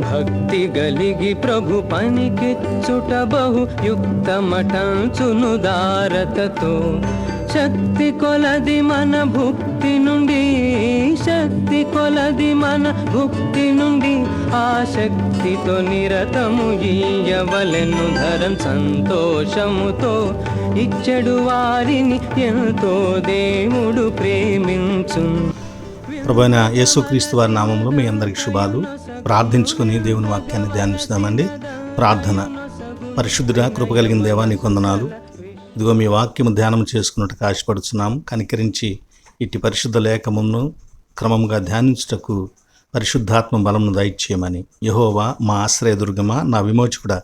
భక్తి గలిగి ప్రభు పనికిచ్చుట బహు యుక్తమటంచును దారతతో. శక్తి కొలది మన భుక్తి నుండి, శక్తి కొలది మన భుక్తి నుండి, ఆ శక్తితో నిరతము ఇయ్యవలెను ధరం సంతోషముతో. ఇచ్చడు వారిని ఎంతో దేవుడు ప్రేమించు. ప్రభువైన యేసుక్రీస్తు వారి నామంలో మీ అందరికి శుభాలు. ప్రార్థించుకుని దేవుని వాక్యాన్ని ధ్యానిస్తామండి. ప్రార్థన. పరిశుద్ధుడా, కృప కలిగిన దేవా, నీకు వందనాలు. ఇదిగో మీ వాక్యము ధ్యానం చేసుకున్నట్టుకు ఆశపడుతున్నాము. కనికరించి ఇట్టి పరిశుద్ధ లేఖమును క్రమంగా ధ్యానించుటకు పరిశుద్ధాత్మ బలమును దయచేయమని. యెహోవా మా ఆశ్రయదుర్గమా, నా విమోచకుడా,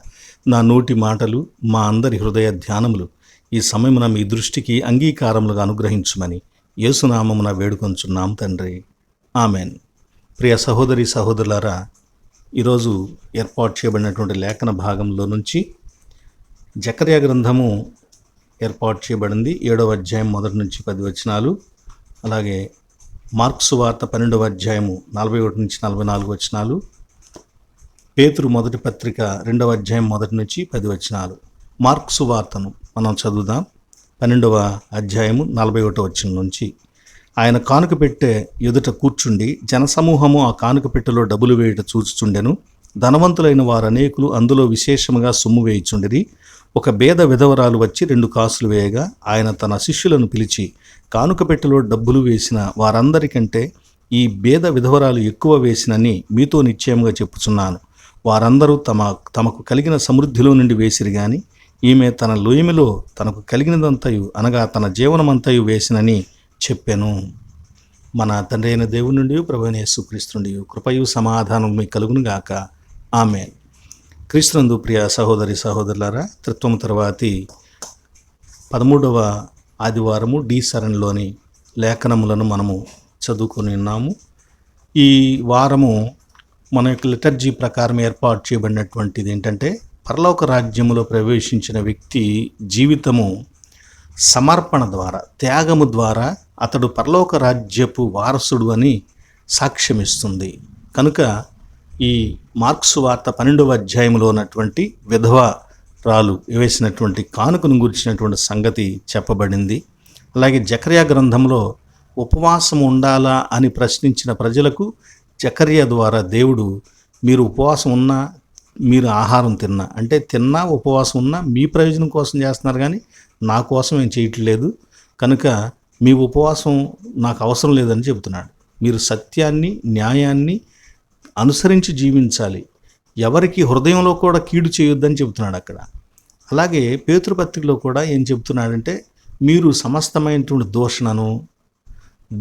నా నోటి మాటలు, మా అందరి హృదయ ధ్యానములు ఈ సమయమున మీ దృష్టికి అంగీకారములుగా అనుగ్రహించుమని యేసునామమున వేడుకొంచున్నాం తండ్రి. ఆమెన్. ప్రియ సహోదరి సహోదరులారా, ఈరోజు ఏర్పాటు చేయబడినటువంటి లేఖన భాగంలో నుంచి జకర్యా గ్రంథము ఏర్పాటు చేయబడింది. 7వ అధ్యాయం 1 నుంచి 10 వచనాలు. అలాగే మార్కు సువార్త 12వ అధ్యాయము 41 నుంచి 44 వచనాలు. పేతురు మొదటి పత్రిక 2వ అధ్యాయం 1 నుంచి 10 వచనాలు. మార్కు సువార్తను మనం చదువుదాం. 12వ అధ్యాయము 41వ వచనం నుంచి. ఆయన కానుక పెట్టే ఎదుట కూర్చుండి జనసమూహము ఆ కానుక పెట్టెలో డబ్బులు వేయుట చూచుచుండెను. ధనవంతులైన వారు అనేకులు అందులో విశేషముగా సొమ్ము వేయుచుండిరి. ఒక బేద విధవరాలు వచ్చి 2 కాసులు వేయగా ఆయన తన శిష్యులను పిలిచి, కానుక పెట్టెలో డబ్బులు వేసిన వారందరికంటే ఈ బేద విధవరాలు ఎక్కువ వేసినని మీతో నిశ్చయముగా చెప్పుచున్నాను. వారందరూ తమకు కలిగిన సమృద్ధిలో నుండి వేసిరి గాని ఈమె తన లోయమిలో తనకు కలిగినదంతయు అనగా తన జీవనమంతయు వేసినని చెప్పెను. మన తండ్రి అయిన దేవుని నుండి, ప్రభువైన యేసుక్రీస్తు నుండి కృపయు సమాధానం మీకు కలుగును గాక. ఆమేన్. క్రీస్తునందు ప్రియ సహోదరి సహోదరులారా, త్రిత్వము తర్వాతి 13వ ఆదివారము డి సరణిలోని లేఖనములను మనము చదువుకొని ఉన్నాము. ఈ వారము మన యొక్క లిటర్జీ ప్రకారం ఏర్పాటు చేయబడినటువంటిది ఏంటంటే, పరలోక రాజ్యములో ప్రవేశించిన వ్యక్తి జీవితము సమర్పణ ద్వారా, త్యాగము ద్వారా అతడు పరలోక రాజ్యపు వారసుడు అని సాక్ష్యమిస్తుంది. కనుక ఈ మార్కు సువార్త 12వ అధ్యాయంలో ఉన్నటువంటి విధవరాలు వేసినటువంటి కానుకను గురించినటువంటి సంగతి చెప్పబడింది. అలాగే జకర్యా గ్రంథంలో ఉపవాసం ఉండాలా అని ప్రశ్నించిన ప్రజలకు జకర్యా ద్వారా దేవుడు, మీరు ఉపవాసం ఉన్నా, మీరు ఆహారం తిన్నా, అంటే తిన్నా ఉపవాసం ఉన్నా మీ ప్రయోజనం కోసం చేస్తున్నారు కానీ నా కోసం ఏం చేయట్లేదు, కనుక మీ ఉపవాసం నాకు అవసరం లేదని చెబుతున్నాడు. మీరు సత్యాన్ని, న్యాయాన్ని అనుసరించి జీవించాలి, ఎవరికి హృదయంలో కూడా కీడు చేయొద్దని చెబుతున్నాడు అక్కడ. అలాగే పేతురు పత్రికలో కూడా ఏం చెబుతున్నాడంటే, మీరు సమస్తమైనటువంటి దూషణను,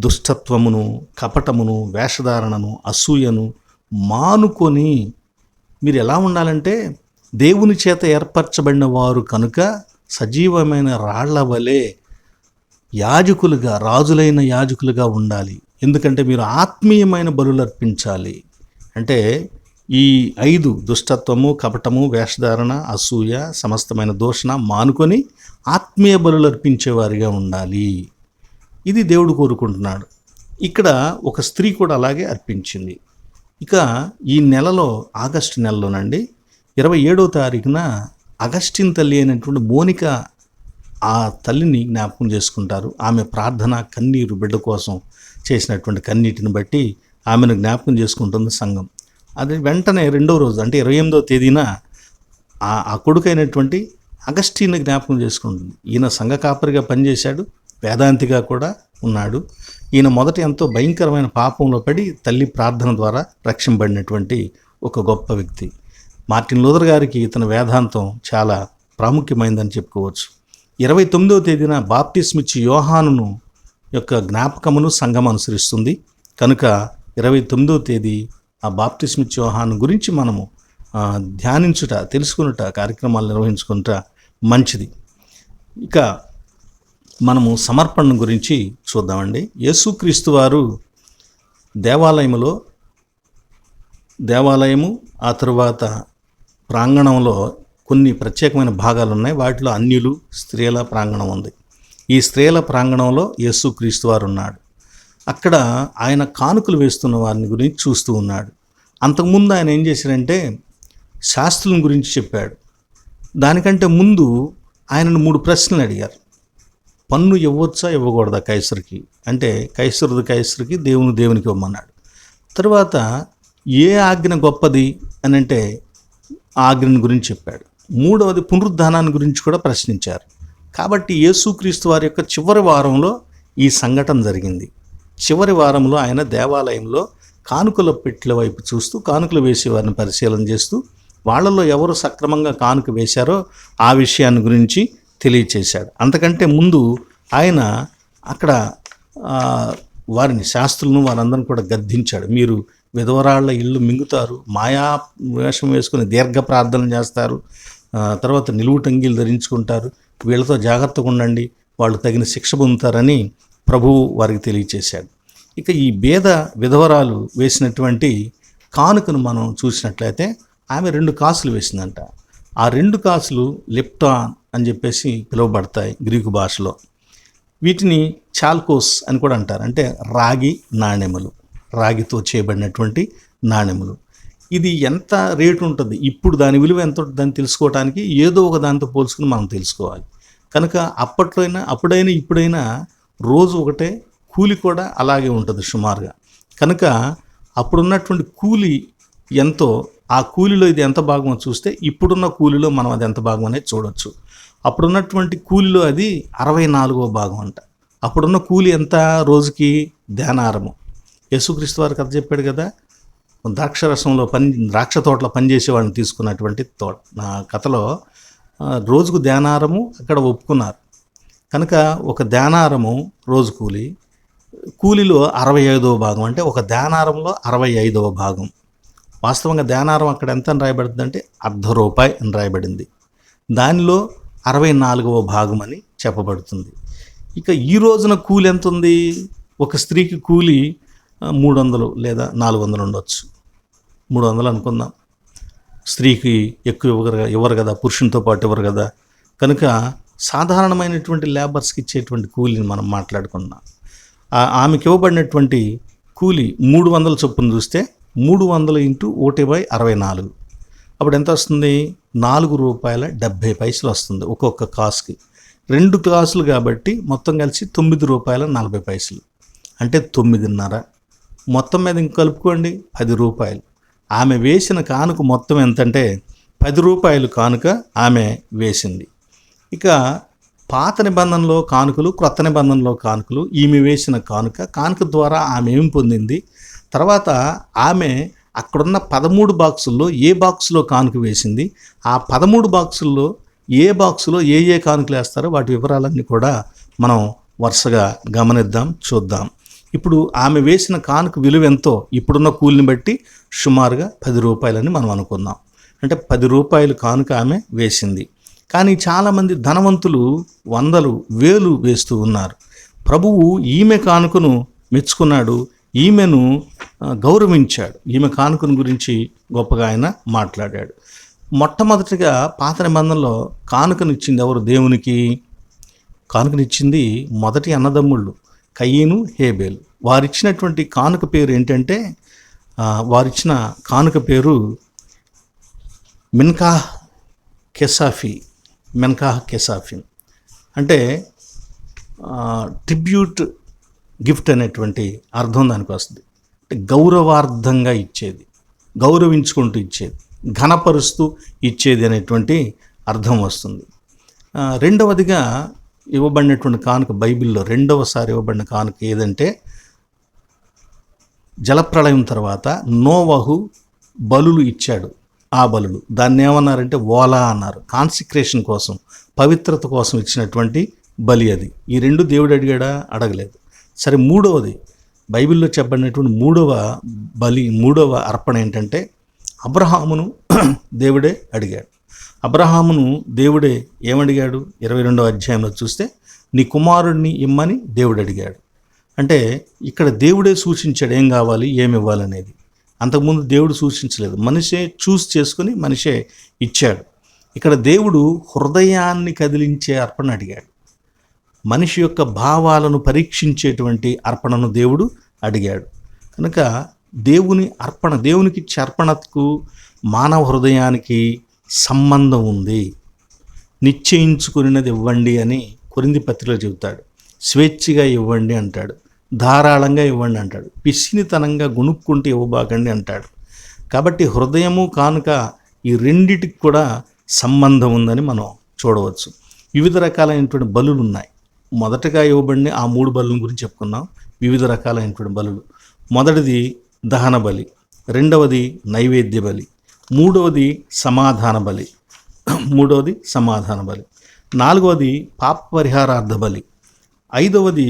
దుష్టత్వమును, కపటమును, వేషధారణను, అసూయను మానుకొని మీరు ఎలా ఉండాలంటే, దేవుని చేత ఏర్పరచబడిన వారు కనుక సజీవమైన రాళ్ల వలె యాజకులుగా, రాజులైన యాజకులుగా ఉండాలి. ఎందుకంటే మీరు ఆత్మీయమైన బలులు అర్పించాలి. అంటే ఈ 5 దుష్టత్వము, కపటము, వేషధారణ, అసూయ, సమస్తమైన దూషణ మానుకొని ఆత్మీయ బలులు అర్పించేవారిగా ఉండాలి. ఇది దేవుడు కోరుకుంటున్నాడు. ఇక్కడ ఒక స్త్రీ కూడా అలాగే అర్పించింది. ఇక ఈ నెలలో, ఆగస్టు నెలలోనండి 27వ తారీఖున అగస్టిన్ తల్లి అయినటువంటి మోనిక ఆ తల్లిని జ్ఞాపకం చేసుకుంటారు. ఆమె ప్రార్థన, కన్నీరు, బిడ్డ కోసం చేసినటువంటి కన్నీటిని బట్టి ఆమెను జ్ఞాపకం చేసుకుంటుంది సంఘం. అది వెంటనే 2వ రోజు అంటే 28వ తేదీన ఆ కొడుకైనటువంటి అగస్టిన్ని జ్ఞాపకం చేసుకుంటుంది. ఈయన సంఘ కాపరిగా పనిచేశాడు, వేదాంతిగా కూడా ఉన్నాడు. ఈయన మొదట ఎంతో భయంకరమైన పాపంలో పడి తల్లి ప్రార్థన ద్వారా రక్షింపబడినటువంటి ఒక గొప్ప వ్యక్తి. మార్టిన్ లూథర్ గారికి ఇతని వేదాంతం చాలా ప్రాముఖ్యమైందని చెప్పుకోవచ్చు. 29వ తేదీన బాప్టిస్మిచ్చి యోహానును యొక్క జ్ఞాపకమును సంఘం అనుసరిస్తుంది. కనుక 29వ తేదీ ఆ బాప్టిస్మిచ్చి యోహాను గురించి మనము ధ్యానించుట, తెలుసుకునుట, కార్యక్రమాలు నిర్వహించుకుంట మంచిది. ఇక మనము సమర్పణ గురించి చూద్దామండి. యేసుక్రీస్తు వారు దేవాలయము ఆ తరువాత ప్రాంగణంలో కొన్ని ప్రత్యేకమైన భాగాలు ఉన్నాయి. వాటిలో అన్యులు, స్త్రీల ప్రాంగణం ఉంది. ఈ స్త్రీల ప్రాంగణంలో యేసుక్రీస్తు వారు ఉన్నాడు. అక్కడ ఆయన కానుకలు వేస్తున్న వారిని గురించి చూస్తూ ఉన్నాడు. అంతకుముందు ఆయన ఏం చేశారంటే శాస్త్రుల గురించి చెప్పాడు. దానికంటే ముందు ఆయనను 3 ప్రశ్నలు అడిగారు. పన్ను ఇవ్వచ్చా ఇవ్వకూడదా కైసరికి అంటే కైసరుది కైసరికి, దేవునికి ఇవ్వమన్నాడు. తర్వాత ఏ ఆజ్ఞ గొప్పది అని అంటే ఆ ఆజ్ఞను గురించి చెప్పాడు. 3వది పునరుద్ధానాన్ని గురించి కూడా ప్రశ్నించారు. కాబట్టి యేసుక్రీస్తు వారి యొక్క చివరి వారంలో ఈ సంఘటన జరిగింది. చివరి వారంలో ఆయన దేవాలయంలో కానుకల పెట్టెల వైపు చూస్తూ కానుకలు వేసేవారిని పరిశీలన చేస్తూ వాళ్ళలో ఎవరు సక్రమంగా కానుక వేశారో ఆ విషయాన్ని గురించి తెలియచేశాడు. అంతకంటే ముందు ఆయన అక్కడ వారిని శాస్త్రులను వారందరిని కూడా గద్దించాడు. మీరు విధవరాళ్ల ఇల్లు మింగుతారు, మాయా వేషం వేసుకుని దీర్ఘ ప్రార్థన చేస్తారు, తర్వాత నిలువు టంగీలు ధరించుకుంటారు, వీళ్ళతో జాగ్రత్తగా ఉండండి, వాళ్ళు తగిన శిక్ష పొందుతారని ప్రభువు వారికి తెలియచేశాడు. ఇక ఈ బేద విధవరాలు వేసినటువంటి కానుకను మనం చూసినట్లయితే ఆమె 2 కాసులు వేసిందంట. ఆ 2 కాసులు లిప్టాన్ అని చెప్పేసి పిలువబడతాయి గ్రీకు భాషలో. వీటిని చాల్కోస్ అని కూడా అంటారు. అంటే రాగి నాణెములు, రాగితో చేయబడినటువంటి నాణెములు. ఇది ఎంత రేటు ఉంటుంది, ఇప్పుడు దాని విలువ ఎంత ఉంటుందని తెలుసుకోవడానికి ఏదో ఒక దాంతో పోల్చుకుని మనం తెలుసుకోవాలి. కనుక అప్పుడైనా ఇప్పుడైనా రోజు ఒకటే, కూలి కూడా అలాగే ఉంటుంది సుమారుగా. కనుక అప్పుడున్నటువంటి కూలి ఎంతో, ఆ కూలిలో ఇది ఎంత భాగమో చూస్తే ఇప్పుడున్న కూలిలో మనం అది ఎంత భాగం అనేది చూడవచ్చు. అప్పుడున్నటువంటి కూలిలో అది 64వ భాగం అంట. అప్పుడున్న కూలి ఎంత రోజుకి? ధ్యానారము. యేసుక్రీస్తు వారు కథ చెప్పాడు కదా, ద్రాక్ష తోటలో పనిచేసే వాళ్ళని తీసుకున్నటువంటి నా కథలో రోజుకు ధ్యానారము అక్కడ ఒప్పుకున్నారు. కనుక ఒక ధ్యానారము రోజు కూలిలో 65వ భాగం, అంటే ఒక ధ్యానారంలో 65వ భాగం. వాస్తవంగా ధ్యానారం అక్కడ ఎంత అని రాయబడుతుంది అంటే ₹1 అని రాయబడింది. దానిలో 64వ భాగం అని చెప్పబడుతుంది. ఇక ఈ రోజున కూలి ఎంత ఉంది? ఒక స్త్రీకి కూలి 300 లేదా 400 ఉండొచ్చు. 300 అనుకుందాం. స్త్రీకి ఎక్కువ ఇవ్వరు కదా, పురుషునితో పాటు ఇవ్వరు కదా. కనుక సాధారణమైనటువంటి లేబర్స్కి ఇచ్చేటువంటి కూలిని మనం మాట్లాడుకున్నాం. ఆమెకి ఇవ్వబడినటువంటి కూలి 300 చొప్పున చూస్తే 300 × 1/64. అప్పుడు ఎంత వస్తుంది? ₹4.70 వస్తుంది ఒక్కొక్క కాసుకి. 2 కాసులు కాబట్టి మొత్తం కలిసి ₹9.40. అంటే 9.5. మొత్తం మీద ఇంక కలుపుకోండి ₹10. ఆమె వేసిన కానుక మొత్తం ఎంతంటే ₹10 కానుక ఆమె వేసింది. ఇక పాత నిబంధనలో కానుకలు, క్రొత్త నిబంధనలో కానుకలు, ఈమె వేసిన కానుక ద్వారా ఆమె ఏమి పొందింది? తర్వాత ఆమె అక్కడున్న 13 బాక్సుల్లో ఏ బాక్సులో కానుక వేసింది, ఆ 13 బాక్సుల్లో ఏ బాక్సులో ఏ కానుకలు వేస్తారో వాటి వివరాలన్నీ కూడా మనం వరుసగా గమనిద్దాం, చూద్దాం. ఇప్పుడు ఆమె వేసిన కానుక విలువ ఎంతో ఇప్పుడున్న కూలిని బట్టి సుమారుగా ₹10 అని మనం అనుకుందాం. అంటే ₹10 కానుక ఆమె వేసింది. కానీ చాలామంది ధనవంతులు 100,000, 1000 వేస్తూ ఉన్నారు. ప్రభువు ఈమె కానుకను మెచ్చుకున్నాడు, ఈమెను గౌరవించాడు, ఈమె కానుకను గురించి గొప్పగా ఆయన మాట్లాడాడు. మొట్టమొదటిగా పాత నిబంధనలో కానుకనిచ్చింది ఎవరు దేవునికి? కానుకనిచ్చింది మొదటి అన్నదమ్ముళ్ళు కయీను, హేబేలు. వారిచ్చినటువంటి కానుక పేరు ఏంటంటే, వారిచ్చిన కానుక పేరు మెన్కాహ్ కెసాఫిన్. అంటే ట్రిబ్యూట్ గిఫ్ట్ అనేటువంటి అర్థం దానికి వస్తుంది. అంటే గౌరవార్థంగా ఇచ్చేది, గౌరవించుకుంటూ ఇచ్చేది, ఘనపరుస్తూ ఇచ్చేది అనేటువంటి అర్థం వస్తుంది. రెండవదిగా ఇవ్వబడినటువంటి కానుక, బైబిల్లో రెండవసారి ఇవ్వబడిన కానుక ఏదంటే, జలప్రళయం తర్వాత నోవహు బలులు ఇచ్చాడు. ఆ బలులు దాన్ని ఏమన్నారంటే ఓలా అన్నారు. కాన్సిక్రేషన్ కోసం, పవిత్రత కోసం ఇచ్చినటువంటి బలి అది. ఈ 2 దేవుడు అడిగాడా? అడగలేదు. సరే, మూడవది బైబిల్లో చెప్పబడినటువంటి మూడవ అర్పణ ఏంటంటే, అబ్రహామును దేవుడే అడిగాడు. అబ్రహామును దేవుడే ఏమడిగాడు? 22వ అధ్యాయంలో చూస్తే నీ కుమారుడిని ఇమ్మని దేవుడు అడిగాడు. అంటే ఇక్కడ దేవుడే సూచించాడు ఏం కావాలి, ఏమి ఇవ్వాలనేది. అంతకుముందు దేవుడు సూచించలేదు, మనిషే చూస్ చేసుకుని మనిషే ఇచ్చాడు. ఇక్కడ దేవుడు హృదయాన్ని కదిలించే అర్పణ అడిగాడు. మనిషి యొక్క భావాలను పరీక్షించేటువంటి అర్పణను దేవుడు అడిగాడు. కనుక దేవుని అర్పణ, దేవునికి ఇచ్చే అర్పణకు మానవ హృదయానికి సంబంధం ఉంది. నిశ్చయించుకున్నది ఇవ్వండి అని కొరింథీ పత్రికలో చెబుతాడు. స్వేచ్ఛగా ఇవ్వండి అంటాడు, ధారాళంగా ఇవ్వండి అంటాడు, పిసినితనంగా గుణుక్కుంటూ ఇవ్వబాకండి అంటాడు. కాబట్టి హృదయము కానుక ఈ రెండిటికి కూడా సంబంధం ఉందని మనం చూడవచ్చు. వివిధ రకాలైనటువంటి బలులు ఉన్నాయి. మొదటగా ఇవ్వబడిన ఆ 3 బలుల గురించి చెప్పుకున్నాం. వివిధ రకాలైనటువంటి బలులు. మొదటిది దహన బలి, రెండవది నైవేద్య బలి, మూడవది సమాధాన బలి, నాలుగవది పాప పరిహారార్థ బలి, ఐదవది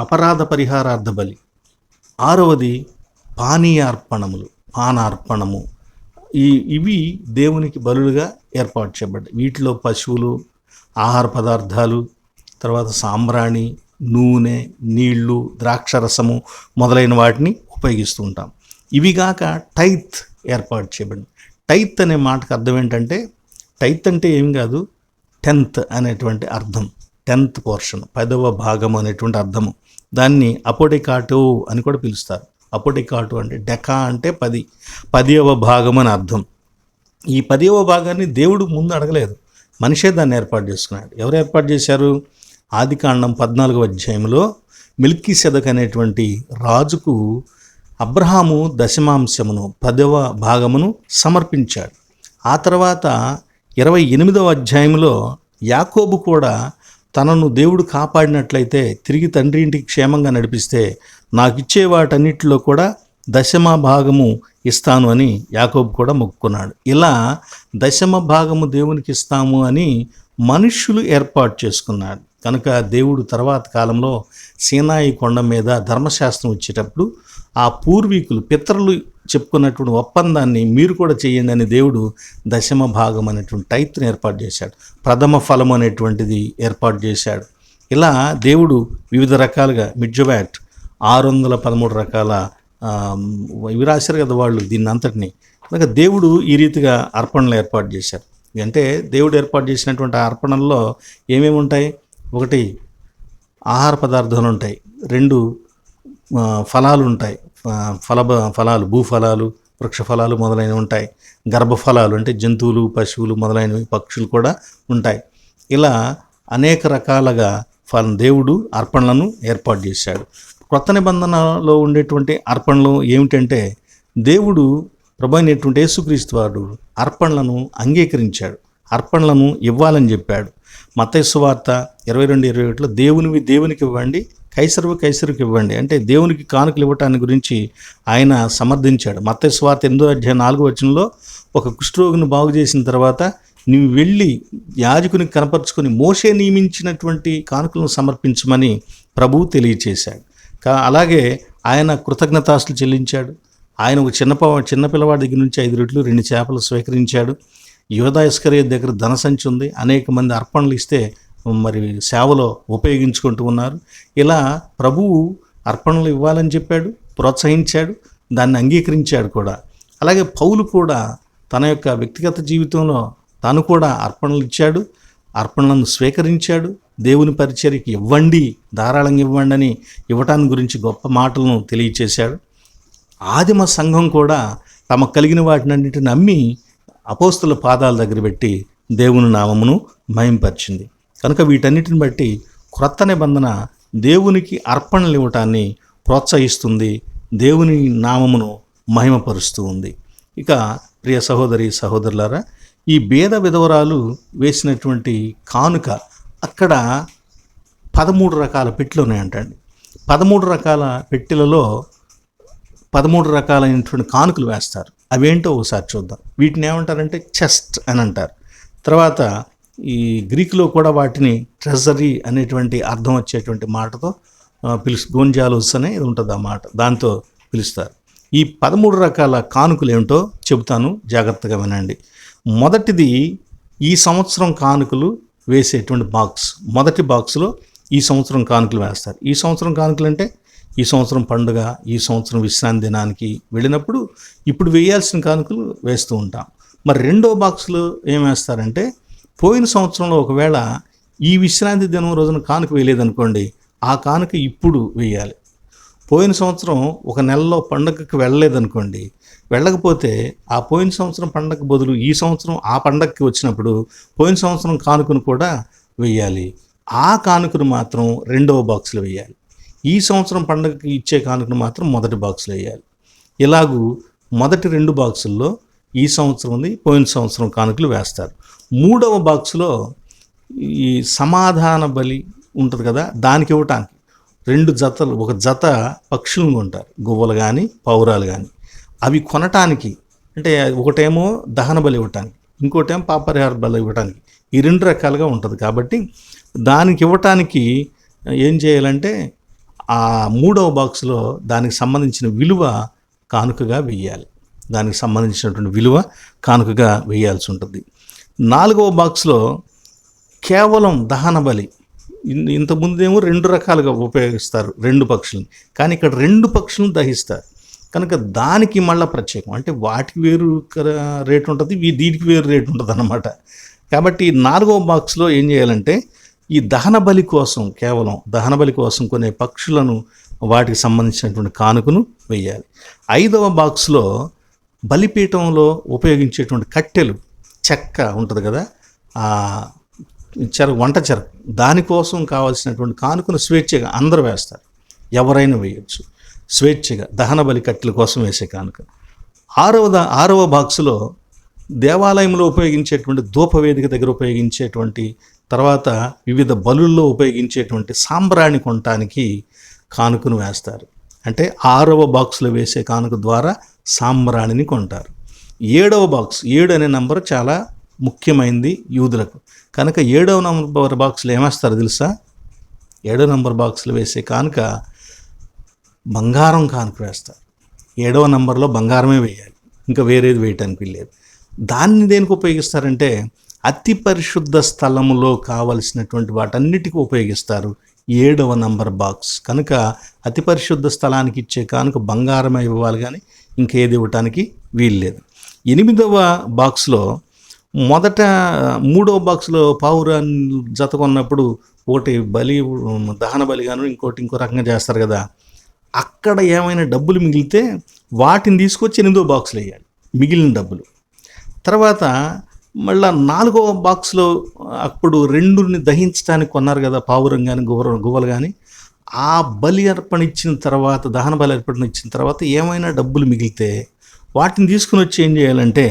అపరాధ పరిహారార్థ బలి, ఆరవది పానార్పణము. ఇవి దేవునికి బలులుగా ఏర్పాటు చేయబడ్డాయి. వీటిలో పశువులు, ఆహార పదార్థాలు, తర్వాత సాంబ్రాణి, నూనె, నీళ్లు, ద్రాక్షరసము మొదలైన వాటిని ఉపయోగిస్తూ ఉంటాం. ఇవిగాక టైత్ ఏర్పాటు చేయబడింది. టైత్ అనే మాటకు అర్థం ఏంటంటే, టైత్ అంటే ఏం కాదు, 10th అనేటువంటి అర్థం. 10th పోర్షన్, 10వ భాగం అనేటువంటి అర్థము. దాన్ని అపోటికాటో అని కూడా పిలుస్తారు. అపోటికాటో అంటే డెకా అంటే 10, 10వ భాగం అని అర్థం. ఈ 10వ భాగాన్ని దేవుడు ముందు అడగలేదు, మనిషే దాన్ని ఏర్పాటు చేసుకున్నాడు. ఎవరు ఏర్పాటు చేశారు? ఆదికాండం 14వ అధ్యాయంలో మెల్కీసెదెకు అనేటువంటి రాజుకు అబ్రహాము దశమాంశమును 10వ భాగమును సమర్పించాడు. ఆ తర్వాత 28వ అధ్యాయంలో యాకోబు కూడా తనను దేవుడు కాపాడినట్లయితే, తిరిగి తండ్రి ఇంటికి క్షేమంగా నడిపిస్తే నాకు ఇచ్చే వాటన్నిటిలో కూడా 10వ భాగము ఇస్తాను అని యాకోబు కూడా మొక్కుకున్నాడు. ఇలా 10వ భాగము దేవునికి ఇస్తాము అని మనుష్యులు ఏర్పాటు చేసుకున్నాడు. కనుక దేవుడు తర్వాత కాలంలో సీనాయి కొండ మీద ధర్మశాస్త్రం వచ్చేటప్పుడు ఆ పూర్వీకులు, పితరులు చెప్పుకున్నటువంటి ఒప్పందాన్ని మీరు కూడా చేయండి అని దేవుడు 10వ భాగం అనేటువంటి టైత్ని ఏర్పాటు చేశాడు. ప్రథమ ఫలం అనేటువంటిది ఏర్పాటు చేశాడు. ఇలా దేవుడు వివిధ రకాలుగా మిడ్జవాట్ 613 రకాల ఇవి రాశారు కదా వాళ్ళు దీన్ని అంతటిని. కనుక దేవుడు ఈ రీతిగా అర్పణలు ఏర్పాటు చేశారు. అంటే దేవుడు ఏర్పాటు చేసినటువంటి అర్పణల్లో ఏమేమి ఉంటాయి? 1 ఆహార పదార్థాలు ఉంటాయి, 2 ఫలాలు ఉంటాయి, ఫలాలు భూఫలాలు, వృక్ష ఫలాలు మొదలైనవి ఉంటాయి, గర్భఫలాలు అంటే జంతువులు, పశువులు మొదలైనవి, పక్షులు కూడా ఉంటాయి. ఇలా అనేక రకాలుగా దేవుడు అర్పణలను ఏర్పాటు చేశాడు. క్రొత్త నిబంధనలో ఉండేటువంటి అర్పణలు ఏమిటంటే, దేవుడు ప్రభువైనటువంటి యేసుక్రీస్తు వారు అర్పణలను అంగీకరించాడు, అర్పణలను ఇవ్వాలని చెప్పాడు. మత్తయి సువార్త 22:21లో దేవునికి ఇవ్వండి, కైసరుకి ఇవ్వండి, అంటే దేవునికి కానుకలు ఇవ్వటాన్ని గురించి ఆయన సమర్థించాడు. మత్తయి సువార్త 8:4 ఒక కుష్ఠరోగిని బాగు చేసిన తర్వాత నీవు వెళ్ళి యాజకునికి కనపరుచుకొని మోషే నియమించినటువంటి కానుకలను సమర్పించమని ప్రభువు తెలియచేశాడు. అలాగే ఆయన కృతజ్ఞతాస్తులు చెల్లించాడు. ఆయన ఒక చిన్న పిల్లవాడి దగ్గర నుంచి 5 రొట్టెలు 2 చేపలు స్వీకరించాడు. యూదా ఇస్కరియోతు దగ్గర ధనసంచి ఉంది, అనేక మంది అర్పణలు ఇస్తే మరి సేవలో ఉపయోగించుకుంటూ ఉన్నారు. ఇలా ప్రభువు అర్పణలు ఇవ్వాలని చెప్పాడు, ప్రోత్సహించాడు, దాన్ని అంగీకరించాడు కూడా. అలాగే పౌలు కూడా తన యొక్క వ్యక్తిగత జీవితంలో తాను కూడా అర్పణలు ఇచ్చాడు, అర్పణలను స్వీకరించాడు. దేవుని పరిచర్యకి ఇవ్వండి, ధారాళంగా ఇవ్వండి అని ఇవ్వటాన్ని గురించి గొప్ప మాటలను తెలియచేశాడు. ఆదిమ సంఘం కూడా తమకు కలిగిన వాటినన్నిటిని నమ్మి అపోస్తుల పాదాల దగ్గర పెట్టి దేవుని నామమును మహింపరిచింది. కనుక వీటన్నిటిని బట్టి క్రొత్త నిబంధన దేవునికి అర్పణలు ఇవ్వటాన్ని ప్రోత్సహిస్తుంది, దేవుని నామమును మహిమపరుస్తూ ఉంది. ఇక ప్రియ సహోదరులారా, ఈ బేద విధవరాలు వేసినటువంటి కానుక, అక్కడ 13 రకాల పెట్టెలు ఉన్నాయంటండి. 13 రకాల పెట్టెలలో 13 రకాలైనటువంటి కానుకలు వేస్తారు. అవేంటో ఒకసారి చూద్దాం. వీటిని ఏమంటారంటే చెస్ట్ అని అంటారు. తర్వాత ఈ గ్రీకులో కూడా వాటిని ట్రెజరీ అనేటువంటి అర్థం వచ్చేటువంటి మాటతో గోంజాలోస్ అనే ఇది ఉంటుంది, ఆ మాట, దాంతో పిలుస్తారు. ఈ 13 రకాల కానుకలు ఏమిటో చెబుతాను, జాగ్రత్తగా వినండి. మొదటిది ఈ సంవత్సరం కానుకలు వేసేటువంటి బాక్స్. మొదటి బాక్స్లో ఈ సంవత్సరం కానుకలు వేస్తారు. ఈ సంవత్సరం కానుకలు అంటే ఈ సంవత్సరం పండుగ, ఈ సంవత్సరం విశ్రాంతి దినానికి వెళ్ళినప్పుడు ఇప్పుడు వేయాల్సిన కానుకలు వేస్తూ ఉంటాం. మరి రెండో బాక్స్లో ఏం వేస్తారంటే, పోయిన సంవత్సరంలో ఒకవేళ ఈ విశ్రాంతి దినం రోజున కానుక వేయలేదనుకోండి, ఆ కానుక ఇప్పుడు వేయాలి. పోయిన సంవత్సరం ఒక నెలలో పండగకి వెళ్ళలేదనుకోండి, వెళ్ళకపోతే ఆ పోయిన సంవత్సరం పండగ బదులు ఈ సంవత్సరం ఆ పండగకి వచ్చినప్పుడు పోయిన సంవత్సరం కానుకను కూడా వెయ్యాలి. ఆ కానుకను మాత్రం రెండవ బాక్స్లో వేయాలి. ఈ సంవత్సరం పండగకి ఇచ్చే కానుకను మాత్రం మొదటి బాక్స్లో వేయాలి. ఇలాగూ మొదటి 2 బాక్సుల్లో ఈ సంవత్సరంది పోయిన సంవత్సరం కానుకలు వేస్తారు. మూడవ బాక్సులో ఈ సమాధాన బలి ఉంటుంది కదా, దానికి ఇవ్వటానికి 2 జతలు, ఒక జత పక్షులను కొంటారు, గువ్వలు కానీ పౌరాలు కానీ. అవి కొనటానికి అంటే ఒకటేమో దహన బలి ఇవ్వటానికి, ఇంకోటేమో పాపరిహార బలి ఇవ్వటానికి. ఈ 2 రకాలుగా ఉంటుంది. కాబట్టి దానికి ఇవ్వటానికి ఏం చేయాలంటే ఆ మూడవ బాక్స్లో దానికి సంబంధించిన విలువ కానుకగా వెయ్యాలి. దానికి సంబంధించినటువంటి విలువ కానుకగా వేయాల్సి ఉంటుంది. 4వ బాక్స్లో కేవలం దహన బలి. ఇంతకుముందేమో 2 రకాలుగా ఉపయోగిస్తారు 2 పక్షులని, కానీ ఇక్కడ 2 పక్షులను దహిస్తారు కనుక దానికి మళ్ళీ ప్రత్యేకం. అంటే వాటికి వేరు రేటు ఉంటుంది, దీనికి వేరు రేటు ఉంటుంది అన్నమాట. కాబట్టి 4వ బాక్స్లో ఏం చేయాలంటే ఈ దహన బలి కోసం, కేవలం దహన బలి కోసం కొనే పక్షులను, వాటికి సంబంధించినటువంటి కానుకను వేయాలి. 5వ బాక్స్లో బలిపీఠంలో ఉపయోగించేటువంటి కట్టెలు, చెక్క ఉంటుంది కదా, వంట చెరకు, దానికోసం కావాల్సినటువంటి కానుకను స్వేచ్ఛగా అందరూ వేస్తారు, ఎవరైనా వేయచ్చు స్వేచ్ఛగా, దహన బలి కట్టెల కోసం వేసే కానుక. 6వ బాక్సులో దేవాలయంలో ఉపయోగించేటువంటి ధూపవేదిక దగ్గర ఉపయోగించేటువంటి, తర్వాత వివిధ బలుల్లో ఉపయోగించేటువంటి సాంబ్రాణి కొనటానికి కానుకను వేస్తారు. అంటే 6వ బాక్సులో వేసే కానుక ద్వారా సాంబ్రాణిని కొంటారు. 7వ బాక్స్, 7 అనే నంబర్ చాలా ముఖ్యమైనది యూదులకు కనుక 7వ నంబర్ బాక్స్లో ఏమేస్తారు తెలుసా? 7వ నంబర్ బాక్స్లో వేసే కానుక బంగారం కానుక వేస్తారు. 7వ నంబర్లో బంగారమే వేయాలి, ఇంకా వేరేది వేయటానికి లేదు. దాన్ని దేనికి ఉపయోగిస్తారంటే అతి పరిశుద్ధ స్థలములో కావలసినటువంటి వాటన్నిటికీ ఉపయోగిస్తారు 7వ నంబర్ బాక్స్. కనుక అతి పరిశుద్ధ స్థలానికి ఇచ్చే కానుక బంగారమే ఇవ్వాలి, కానీ ఇంకేది ఇవ్వటానికి వీల్లేదు. 8వ బాక్స్లో మొదట 3వ బాక్స్లో పావురాన్ని జత కొన్నప్పుడు ఒకటి బలి, దహన బలిగాను, ఇంకో రకంగా చేస్తారు కదా. అక్కడ ఏమైనా డబ్బులు మిగిలితే వాటిని తీసుకొచ్చి 8వ బాక్స్లో వేయాలి, మిగిలిన డబ్బులు. తర్వాత మళ్ళీ 4వ బాక్స్లో అప్పుడు 2ని దహించడానికి కొన్నారు కదా, పావురం కానీ గువ్వలు కానీ. ఆ బలి అర్పణ ఇచ్చిన తర్వాత, దహన బలి అర్పణ ఇచ్చిన తర్వాత ఏమైనా డబ్బులు మిగిలితే వాటిని తీసుకుని వచ్చి ఏం చేయాలంటే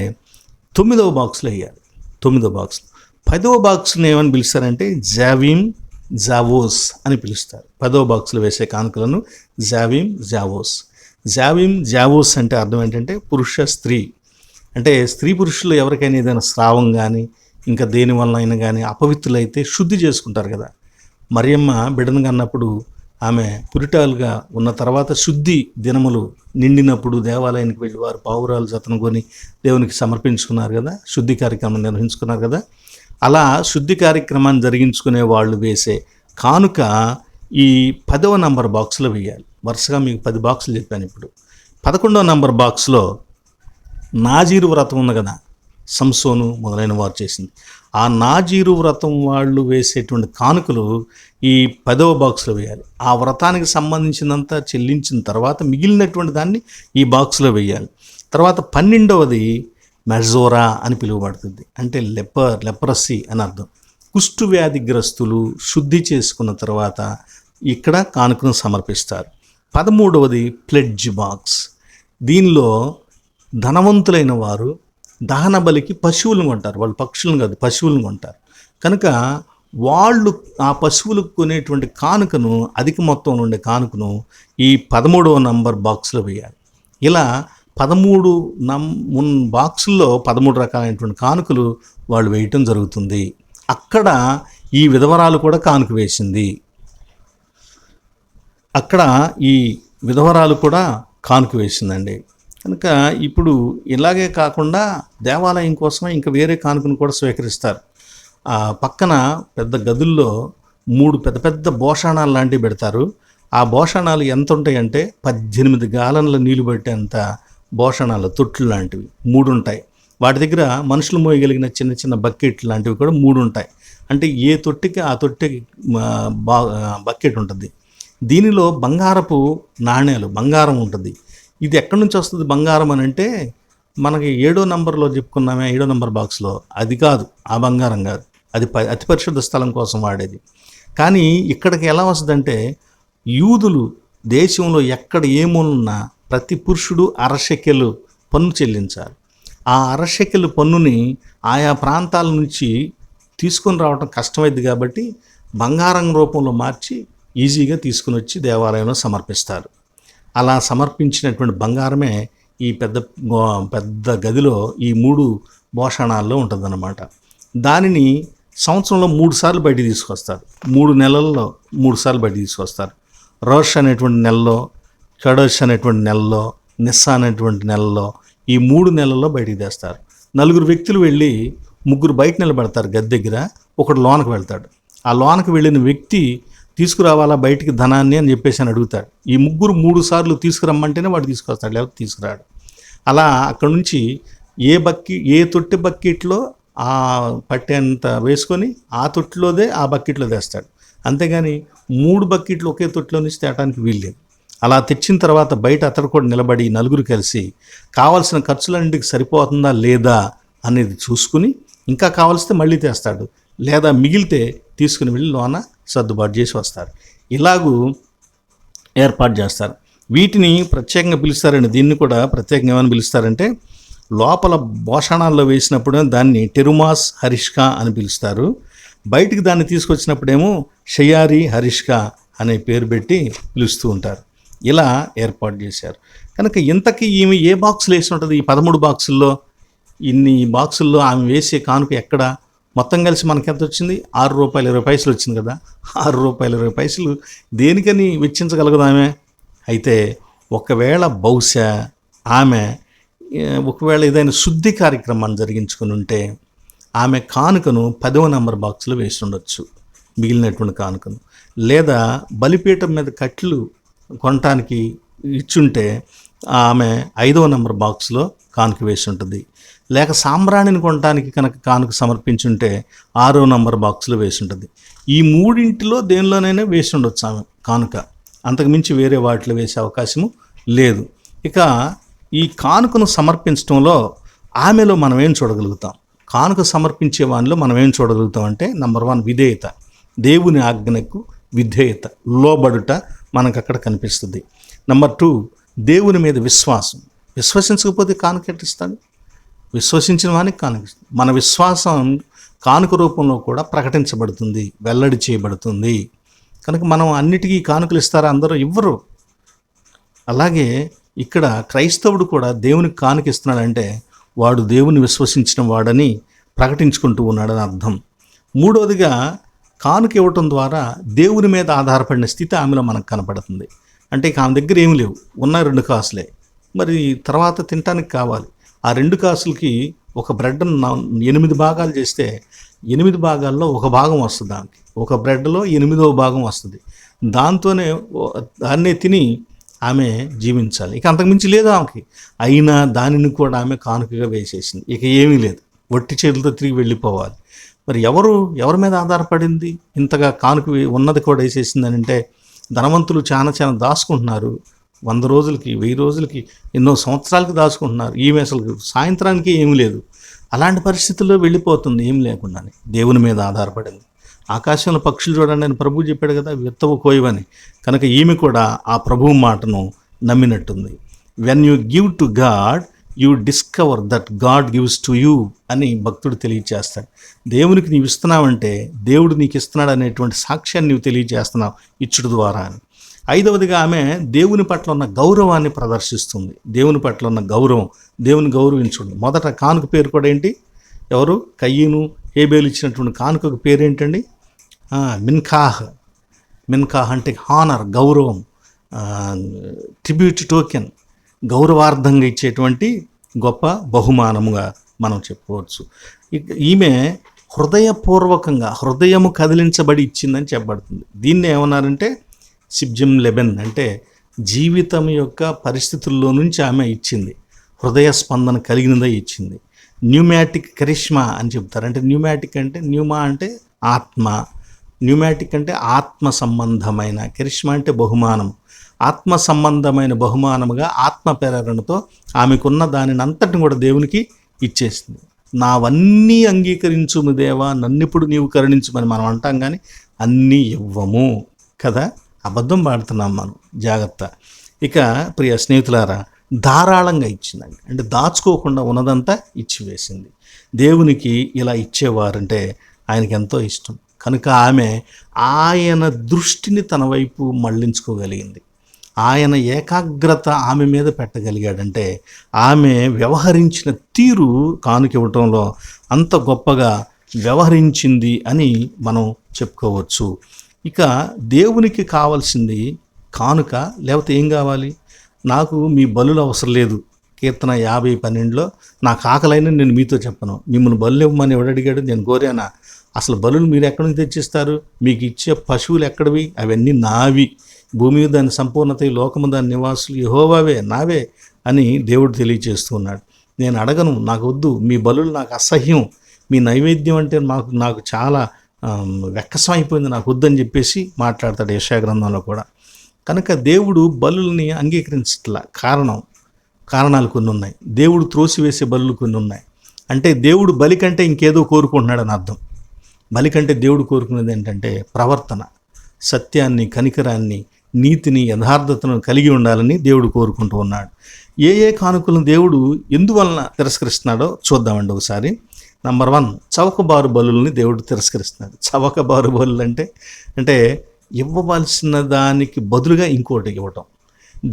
9వ బాక్స్లో వేయాలి. 9వ బాక్స్లో 10వ బాక్స్ని ఏమని పిలుస్తారంటే జావీమ్ జావోస్ అని పిలుస్తారు. 10వ బాక్స్లో వేసే కానుకలను జావీమ్ జావోస్. జావీమ్ జావోస్ అంటే అర్థం ఏంటంటే పురుష స్త్రీ, అంటే స్త్రీ పురుషులు ఎవరికైనా ఏదైనా స్రావం కానీ ఇంకా దేనివల్ల అయినా కానీ అపవిత్రులైతే శుద్ధి చేసుకుంటారు కదా. మరియమ్మ బిడ్డను కన్నప్పుడు ఆమె పురిటాలుగా ఉన్న తర్వాత శుద్ధి దినములు నిండినప్పుడు దేవాలయానికి వెళ్ళి వారు పావురాలు జతను కొని దేవునికి సమర్పించుకున్నారు కదా, శుద్ధి కార్యక్రమం నిర్వహించుకున్నారు కదా. అలా శుద్ధి కార్యక్రమాన్ని జరిగించుకునే వాళ్ళు వేసే కానుక ఈ 10వ నంబర్ బాక్స్లో వేయాలి. వరుసగా మీకు 10 బాక్సులు చెప్పాను. ఇప్పుడు 11వ నంబర్ బాక్స్లో నాజీరు వ్రతం ఉంది కదా, సంసోను మొదలైన వారు చేసింది. ఆ నాజీరు వ్రతం వాళ్ళు వేసేటువంటి కానుకలు ఈ 10వ బాక్స్లో వేయాలి. ఆ వ్రతానికి సంబంధించినంత చెల్లించిన తర్వాత మిగిలినటువంటి దాన్ని ఈ బాక్స్లో వేయాలి. తర్వాత 12వది మెజోరా అని పిలువబడుతుంది. అంటే లెప్రసీ అని అర్థం. కుష్టు వ్యాధిగ్రస్తులు శుద్ధి చేసుకున్న తర్వాత ఇక్కడ కానుకను సమర్పిస్తారు. 13వది ప్లెడ్జ్ బాక్స్. దీనిలో ధనవంతులైన వారు దహన బలికి పశువులను కొంటారు, వాళ్ళు పక్షులను కాదు పశువులను కొంటారు. కనుక వాళ్ళు ఆ పశువులకు కొనేటువంటి కానుకను, అధిక మొత్తంలో ఉండే కానుకను ఈ 13వ నంబర్ బాక్స్లో వేయాలి. ఇలా 13 బాక్సుల్లో 13 రకాలైనటువంటి కానుకలు వాళ్ళు వేయటం జరుగుతుంది. అక్కడ ఈ విధవరాలు కూడా కానుక వేసింది. అక్కడ ఈ విధవరాలు కూడా కానుక వేసిందండి. కనుక ఇప్పుడు ఇలాగే కాకుండా దేవాలయం కోసమే ఇంకా వేరే కానుకను కూడా స్వీకరిస్తారు. పక్కన పెద్ద గదుల్లో 3 పెద్ద పెద్ద భోషాణాలు లాంటివి పెడతారు. ఆ భోషాణాలు ఎంత ఉంటాయంటే 18 గాలన్ల నీళ్లు పెట్టేంత భోషాణాలు, తొట్లు లాంటివి 3 ఉంటాయి. వాటి దగ్గర మనుషులు మోయగలిగిన చిన్న చిన్న బకెట్ లాంటివి కూడా 3 ఉంటాయి. అంటే ఏ తొట్టికి ఆ తొట్టికి బకెట్ ఉంటుంది. దీనిలో బంగారపు నాణేలు, బంగారం ఉంటుంది. ఇది ఎక్కడి నుంచి వస్తుంది బంగారం అని అంటే, మనకి 7వ నంబర్లో చెప్పుకున్నామే, 7వ నంబర్ బాక్స్లో, అది కాదు, ఆ బంగారం కాదు, అది అతి పరిశుద్ధ స్థలం కోసం వాడేది. కానీ ఇక్కడికి ఎలా వస్తుందంటే, యూదులు దేశంలో ఎక్కడ ఏమున్నా ప్రతి పురుషుడు అరశెకెలు పన్ను చెల్లించాలి. ఆ అరశెకెలు పన్నుని ఆయా ప్రాంతాల నుంచి తీసుకొని రావడం కష్టమైంది కాబట్టి బంగారం రూపంలో మార్చి ఈజీగా తీసుకుని వచ్చి దేవాలయంలో సమర్పిస్తారు. అలా సమర్పించినటువంటి బంగారమే ఈ పెద్ద గదిలో ఈ 3 భూషణాల్లో ఉంటుందన్నమాట. దానిని సంవత్సరంలో 3 సార్లు బయటికి తీసుకొస్తారు. 3 నెలల్లో 3 సార్లు బయటికి తీసుకొస్తారు. రోష్ అనేటువంటి నెలలో, కడోష్ అనేటువంటి నెలలో, నిస్సా అనేటువంటి నెలలో, ఈ 3 నెలల్లో బయటికి తెస్తారు. 4 వ్యక్తులు వెళ్ళి 3 బయట నిలబడతారు గది దగ్గర, ఒకడు లోనకు వెళ్తాడు. ఆ లోనకు వెళ్ళిన వ్యక్తి తీసుకురావాలా బయటికి ధనాన్ని అని చెప్పేసి అని అడుగుతాడు. ఈ 3 సార్లు తీసుకురమ్మంటేనే వాడు తీసుకొస్తాడు, లేకపోతే తీసుకురాడు. అలా అక్కడ నుంచి ఏ తొట్టి బకెట్లో ఆ పట్టేంత వేసుకొని ఆ తొట్టిలోదే ఆ బకెట్లో తెస్తాడు. అంతేగాని 3 బకెట్లు ఒకే తొట్టిలో నుంచి తేటానికి వీల్లేదు. అలా తెచ్చిన తర్వాత బయట అతడు కూడా నిలబడి 4 కలిసి కావాల్సిన ఖర్చులన్నింటికి సరిపోతుందా లేదా అనేది చూసుకుని, ఇంకా కావాల్సితే మళ్ళీ తెస్తాడు, లేదా మిగిలితే తీసుకుని వెళ్ళి లోన సర్దుబాటు చేసి వస్తారు. ఇలాగూ ఏర్పాటు చేస్తారు. వీటిని ప్రత్యేకంగా పిలుస్తారండి. దీన్ని కూడా ప్రత్యేకంగా ఏమని పిలుస్తారంటే, లోపల భోషణాల్లో వేసినప్పుడు దాన్ని టెరుమాస్ హరిష్కా అని పిలుస్తారు. బయటికి దాన్ని తీసుకొచ్చినప్పుడేమో షయారి హరిష్కా అనే పేరు పెట్టి పిలుస్తూ ఉంటారు. ఇలా ఏర్పాటు చేశారు. కనుక ఇంతకీ ఈమె ఏ బాక్సులు వేసి ఉంటుంది? ఈ 13 బాక్సుల్లో, ఇన్ని బాక్సుల్లో ఆమె వేసే కానుక ఎక్కడ? మొత్తం కలిసి మనకి ఎంత వచ్చింది? ₹6.20 వచ్చింది కదా. ₹6.20 దేనికని వెచ్చించగలగదు ఆమె? అయితే బహుశా ఆమె ఒకవేళ ఏదైనా శుద్ధి కార్యక్రమాన్ని జరిగించుకుని ఉంటే ఆమె కానుకను 10వ నంబర్ బాక్స్లో వేసి ఉండొచ్చు, మిగిలినటువంటి కానుకను. లేదా బలిపీఠం మీద కట్లు కొనటానికి ఇచ్చుంటే ఆమె 5వ నంబర్ బాక్స్లో కానుక వేసి ఉంటుంది. లేక సాంబ్రాణిని కొనటానికి కనుక కానుక సమర్పించుంటే 6వ నంబర్ బాక్స్లో వేసి ఉంటుంది. ఈ 3 దేనిలోనైనా వేసి ఉండొచ్చు ఆమె కానుక. అంతకుమించి వేరే వాటిలో వేసే అవకాశము లేదు. ఇక ఈ కానుకను సమర్పించడంలో ఆమెలో మనం ఏం చూడగలుగుతాం? కానుక సమర్పించే వానిలో మనం ఏం చూడగలుగుతాం అంటే, నంబర్ 1 విధేయత, దేవుని ఆజ్ఞకు విధేయత, లోబడుట మనకు అక్కడ కనిపిస్తుంది. నంబర్ 2 దేవుని మీద విశ్వాసం. విశ్వసించకపోతే కానుక ఎట్టిస్తాడు? విశ్వసించిన వానికి కానుక. మన విశ్వాసం కానుక రూపంలో కూడా ప్రకటించబడుతుంది, వెల్లడి చేయబడుతుంది. కనుక మనం అన్నిటికీ కానుకలు ఇస్తారా? అందరూ ఇవ్వరు. అలాగే ఇక్కడ క్రైస్తవుడు కూడా దేవునికి కానుక ఇస్తున్నాడంటే వాడు దేవుని విశ్వసించిన వాడని ప్రకటించుకుంటూ ఉన్నాడని అర్థం. 3వదిగా కానుక ఇవ్వటం ద్వారా దేవుని మీద ఆధారపడిన స్థితి ఆమెలో మనకు కనపడుతుంది. అంటే ఇక ఆమె దగ్గర ఏమి లేవు, ఉన్న 2 కాసులే, మరి తర్వాత తినటానికి కావాలి. ఆ 2 కాసులకి ఒక బ్రెడ్ను 8 భాగాలు చేస్తే 8 భాగాల్లో 1 భాగం వస్తుంది ఆమెకి. ఒక బ్రెడ్లో 8వ భాగం వస్తుంది. దాన్నే తిని ఆమె జీవించాలి. ఇక అంతకుమించి లేదు ఆమెకి. అయినా దానిని కూడా ఆమె కానుకగా వేసేసింది. ఇక ఏమీ లేదు, వట్టి చేతులతో తిరిగి వెళ్ళిపోవాలి. మరి ఎవరి మీద ఆధారపడింది? ఇంతగా కానుక ఉన్నది కూడా వేసేసిందని అంటే, ధనవంతులు చాలా దాచుకుంటున్నారు. 100 రోజులకి, 1000 రోజులకి, ఎన్నో సంవత్సరాలకి దాచుకుంటున్నారు. ఈమె అసలు సాయంత్రానికి ఏమీ లేదు. అలాంటి పరిస్థితుల్లో వెళ్ళిపోతుంది ఏం లేకుండానే. దేవుని మీద ఆధారపడింది. ఆకాశంలో పక్షులు చూడండి అని ప్రభువు చెప్పాడు కదా, విత్తవు కోయవని. కనుక ఈమె కూడా ఆ ప్రభువు మాటను నమ్మినట్టుంది. When you give to God you discover that God gives to you అని భక్తుడు తెలియజేస్తాడు. దేవునికి నీవు ఇస్తున్నావంటే దేవుడు నీకు ఇస్తున్నాడు అనేటువంటి సాక్ష్యాన్ని నీవు తెలియజేస్తున్నావు ఇచ్చుడు ద్వారా అని. 5వదిగా ఆమె దేవుని పట్ల ఉన్న గౌరవాన్ని ప్రదర్శిస్తుంది. దేవుని పట్ల ఉన్న గౌరవం, దేవుని గౌరవించుడు. మొదట కానుక పేరు కూడా ఏంటి? ఎవరు? కయ్యను హేబేలు ఇచ్చినటువంటి కానుకకు పేరేంటండి? మిన్కాహ్ అంటే హానర్, గౌరవం, ట్రిబ్యూట్ టోకెన్, గౌరవార్థంగా ఇచ్చేటువంటి గొప్ప బహుమానముగా మనం చెప్పుకోవచ్చు. ఈమె హృదయపూర్వకంగా, హృదయము కదిలించబడి ఇచ్చిందని చెప్పబడుతుంది. దీన్ని ఏమన్నారంటే సిబ్జిమ్ లెబెన్, అంటే జీవితం యొక్క పరిస్థితుల్లో నుంచి ఆమె ఇచ్చింది, హృదయ స్పందన కలిగినదే ఇచ్చింది. న్యూమాటిక్ కరిష్మా అని చెప్తారు. అంటే న్యూమాటిక్ అంటే న్యూమా అంటే ఆత్మ, న్యూమాటిక్ అంటే ఆత్మ సంబంధమైన, కెరిష్మా అంటే బహుమానం, ఆత్మ సంబంధమైన బహుమానముగా ఆత్మ ప్రేరణతో ఆమెకున్న దానిని అంతటిని కూడా దేవునికి ఇచ్చేసింది. నావన్నీ అంగీకరించుము దేవా, నన్నిప్పుడు నీవు కరుణించుమని మనం అంటాం, కానీ అన్నీ ఇవ్వము కదా, అబద్ధం పాడుతున్నాం మనం, జాగ్రత్త. ఇక ప్రియ స్నేహితులారా, ధారాళంగా ఇచ్చిందండి, అంటే దాచుకోకుండా ఉన్నదంతా ఇచ్చివేసింది. దేవునికి ఇలా ఇచ్చేవారంటే ఆయనకి ఎంతో ఇష్టం కనుక ఆమె ఆయన దృష్టిని తన వైపు మళ్ళించుకోగలిగింది. ఆయన ఏకాగ్రత ఆమె మీద పెట్టగలిగాడంటే ఆమె వ్యవహరించిన తీరు కానుక ఇవ్వటంలో అంత గొప్పగా వ్యవహరించింది అని మనం చెప్పుకోవచ్చు. ఇక దేవునికి కావాల్సింది కానుక, లేకపోతే ఏం కావాలి? నాకు మీ బలులు అవసరం లేదు. కీర్తన 50:12 నాకు ఆకలైనా నేను మీతో చెప్పను, మిమ్మల్ని బలు ఇవ్వమని ఎవడడిగాడు, నేను కోరానా? అసలు బలులు మీరు ఎక్కడి నుంచి తెచ్చిస్తారు? మీకు ఇచ్చే పశువులు ఎక్కడివి? అవన్నీ నావి. భూమి దాని సంపూర్ణత, లోకము దాని నివాసులు యెహోవావే, నావే అని దేవుడు తెలియజేస్తున్నాడు. నేను అడగను, నాకు వద్దు, మీ బలులు నాకు అసహ్యం, మీ నైవేద్యం అంటే నాకు చాలా వెక్కసం అయిపోయింది, నాకు వద్దని చెప్పేసి మాట్లాడతాడు యెషయా గ్రంథంలో కూడా. కనుక దేవుడు బలుల్ని అంగీకరించట్లా. కారణాలు కొన్ని ఉన్నాయి. దేవుడు త్రోసివేసే బలులు కొన్ని ఉన్నాయి. అంటే దేవుడు బలి కంటే ఇంకేదో కోరుకుంటున్నాడని అర్థం. బలి కంటే దేవుడు కోరుకునేది ఏంటంటే ప్రవర్తన, సత్యాన్ని, కనికరాన్ని, నీతిని, యథార్థతను కలిగి ఉండాలని దేవుడు కోరుకుంటూ ఉన్నాడు. ఏ కానుకలను దేవుడు ఎందువలన తిరస్కరిస్తున్నాడో చూద్దామండి ఒకసారి. నంబర్ 1, చవకబారు బలుల్ని దేవుడు తిరస్కరిస్తున్నాడు. చవకబారు బలులు అంటే ఇవ్వవలసిన దానికి బదులుగా ఇంకోటి ఇవ్వటం.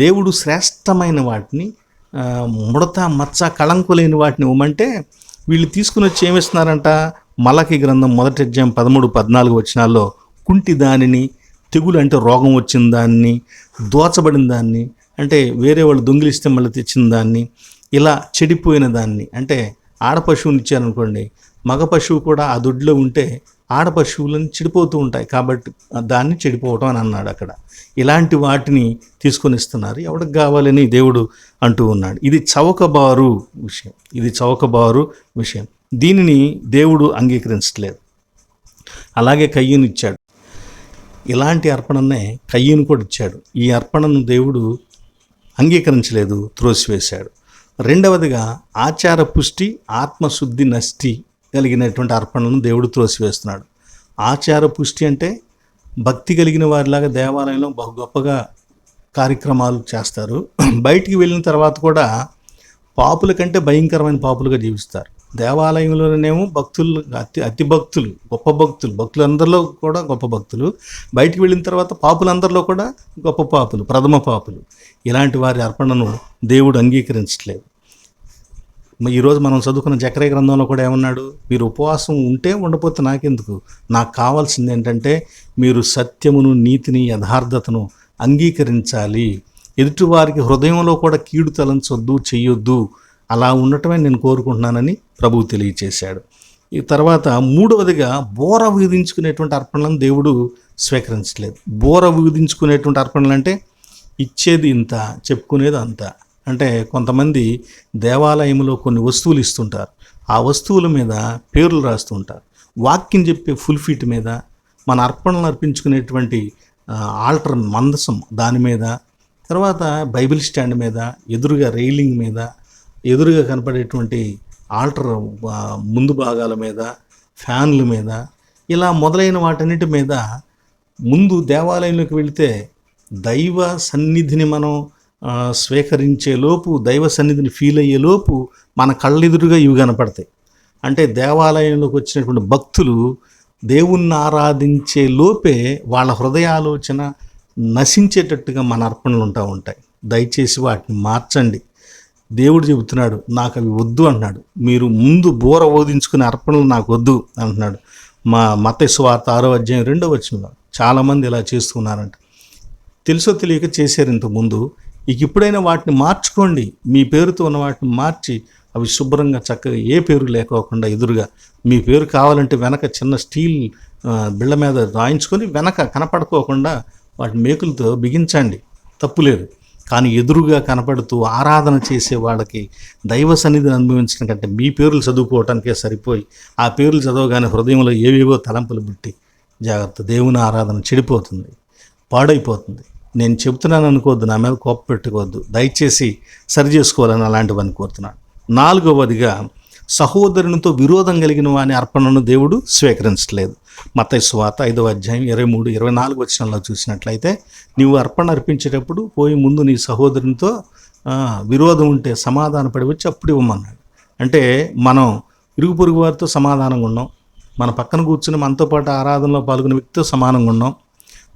దేవుడు శ్రేష్టమైన వాటిని, ముడత మచ్చ కళంకు లేని వాటిని ఇవ్వమంటే వీళ్ళు తీసుకుని వచ్చి ఏమిస్తున్నారంట? మలకి గ్రంథం 1వ అధ్యాయం 13-14 వచనాల్లో కుంటి దానిని, తెగులు అంటే రోగం వచ్చిన దాన్ని, దోచబడిన దాన్ని, అంటే వేరే వాళ్ళు దొంగిలిస్తే మళ్ళీ తెచ్చిన దాన్ని, ఇలా చెడిపోయిన దాన్ని, అంటే ఆడ పశువుని ఇచ్చారనుకోండి, మగ పశువు కూడా ఆ దొడ్లో ఉంటే ఆడ పశువులను చెడిపోతూ ఉంటాయి, కాబట్టి దాన్ని చెడిపోవటం అని అన్నాడు అక్కడ. ఇలాంటి వాటిని తీసుకొని ఇస్తున్నారు, ఎవరికి కావాలని దేవుడు అంటూ ఉన్నాడు. ఇది చౌకబారు విషయం. దీనిని దేవుడు అంగీకరించట్లేదు. అలాగే కయ్యూను ఇచ్చాడు, ఇలాంటి అర్పణనే కయ్యూను కూడా ఇచ్చాడు. ఈ అర్పణను దేవుడు అంగీకరించలేదు, త్రోసివేశాడు. రెండవదిగా ఆచార పుష్టి, ఆత్మశుద్ధి నష్టి కలిగినటువంటి అర్పణలను దేవుడు త్రోసివేస్తున్నాడు. ఆచార పుష్టి అంటే భక్తి కలిగిన వారిలాగా దేవాలయంలో బహు గొప్పగా కార్యక్రమాలు చేస్తారు. బయటికి వెళ్ళిన తర్వాత కూడా పాపుల కంటే భయంకరమైన పాపులుగా జీవిస్తారు. దేవాలయంలోనేమో భక్తులు అతి భక్తులు, గొప్ప భక్తులందరిలో కూడా గొప్ప భక్తులు. బయటికి వెళ్ళిన తర్వాత పాపులందరిలో కూడా గొప్ప పాపులు, ప్రథమ పాపులు. ఇలాంటి వారి అర్పణను దేవుడు అంగీకరించట్లేదు. ఈరోజు మనం చదువుకున్న జకర్యా గ్రంథంలో కూడా ఏమన్నాడు? మీరు ఉపవాసం ఉంటే ఉండకపోతే నాకెందుకు, నాకు కావాల్సింది ఏంటంటే మీరు సత్యమును, నీతిని, యథార్థతను అంగీకరించాలి. ఎదుటివారికి హృదయంలో కూడా కీడు తలంచొద్దు, చెయ్యొద్దు, అలా ఉండటమే నేను కోరుకుంటున్నానని ప్రభువు తెలియచేశాడు. ఈ తర్వాత మూడవదిగా బోర విధించుకునేటువంటి అర్పణలను దేవుడు స్వీకరించలేదు. బోర విధించుకునేటువంటి అర్పణలు అంటే ఇచ్చేది ఇంత, చెప్పుకునేది అంత. అంటే కొంతమంది దేవాలయంలో కొన్ని వస్తువులు ఇస్తుంటారు, ఆ వస్తువుల మీద పేర్లు రాస్తుంటారు. వాక్యం చెప్పే ఫుల్ ఫీట్ మీద, మన అర్పణలు అర్పించుకునేటువంటి ఆల్టర్ మందసం దాని మీద, తర్వాత బైబిల్ స్టాండ్ మీద, ఎదురుగా రైలింగ్ మీద, ఎదురుగా కనపడేటువంటి ఆల్టర్ ముందు భాగాల మీద, ఫ్యాన్ల మీద, ఇలా మొదలైన వాటన్నిటి మీద ముందు దేవాలయంలోకి వెళితే దైవ సన్నిధిని మనం స్వీకరించేలోపు, దైవ సన్నిధిని ఫీల్ అయ్యేలోపు మన కళ్ళెదురుగా ఇవి కనపడతాయి. అంటే దేవాలయంలోకి వచ్చినటువంటి భక్తులు దేవుణ్ణి ఆరాధించే లోపే వాళ్ళ హృదయాలోచన నశించేటట్టుగా మన అర్పణలు ఉంటాయి. దయచేసి వాటిని మార్చండి. దేవుడు చెబుతున్నాడు, నాకు అవి వద్దు అంటున్నాడు. మీరు ముందు బోర ఓదించుకునే అర్పణలు నాకు వద్దు అంటున్నాడు. మత్తయి సువార్త 6వ అధ్యాయం 2వ వచనంలో చాలామంది ఇలా చేస్తున్నారంట. తెలుసో తెలియక చేశారు ఇంతకుముందు. ఇక ఇప్పుడైనా వాటిని మార్చుకోండి. మీ పేరుతో ఉన్న వాటిని మార్చి అవి శుభ్రంగా చక్కగా ఏ పేరు లేకోకుండా ఎదురుగా మీ పేరు కావాలంటే వెనక చిన్న స్టీల్ బిళ్ళ మీద రాయించుకొని వెనక కనపడుకోకుండా వాటి మేకులతో బిగించండి, తప్పులేదు. కానీ ఎదురుగా కనపడుతూ ఆరాధన చేసే వాళ్ళకి దైవ సన్నిధిని అనుభవించడం కంటే మీ పేర్లు చదువుకోవటానికే సరిపోయి ఆ పేర్లు చదవగానే హృదయంలో ఏవేవో తలంపులు పుట్టి జాగ్రత్త. దేవుని ఆరాధన చెడిపోతుంది, పాడైపోతుంది. నేను చెబుతున్నాను అనుకోవద్దు, నా మీద కోప పెట్టుకోవద్దు, దయచేసి సరి చేసుకోవాలని అలాంటివన్నీ కోరుతున్నాను. 4వదిగా సహోదరునితో విరోధం కలిగిన వాని అర్పణను దేవుడు స్వీకరించలేదు. మత్తయి సువార్త 5వ అధ్యాయం 23-24 వచనాల్లో చూసినట్లయితే, నీవు అర్పణ అర్పించేటప్పుడు పోయి ముందు నీ సహోదరునితో విరోధం ఉంటే సమాధానపడి వచ్చి అప్పుడు ఇవ్వమన్నాడు. అంటే మనం ఇరుగు పొరుగు వారితో సమాధానంగా ఉన్నాం, మన పక్కన కూర్చుని మనతో పాటు ఆరాధనలో పాల్గొనే వ్యక్తితో సమానంగా ఉన్నాం,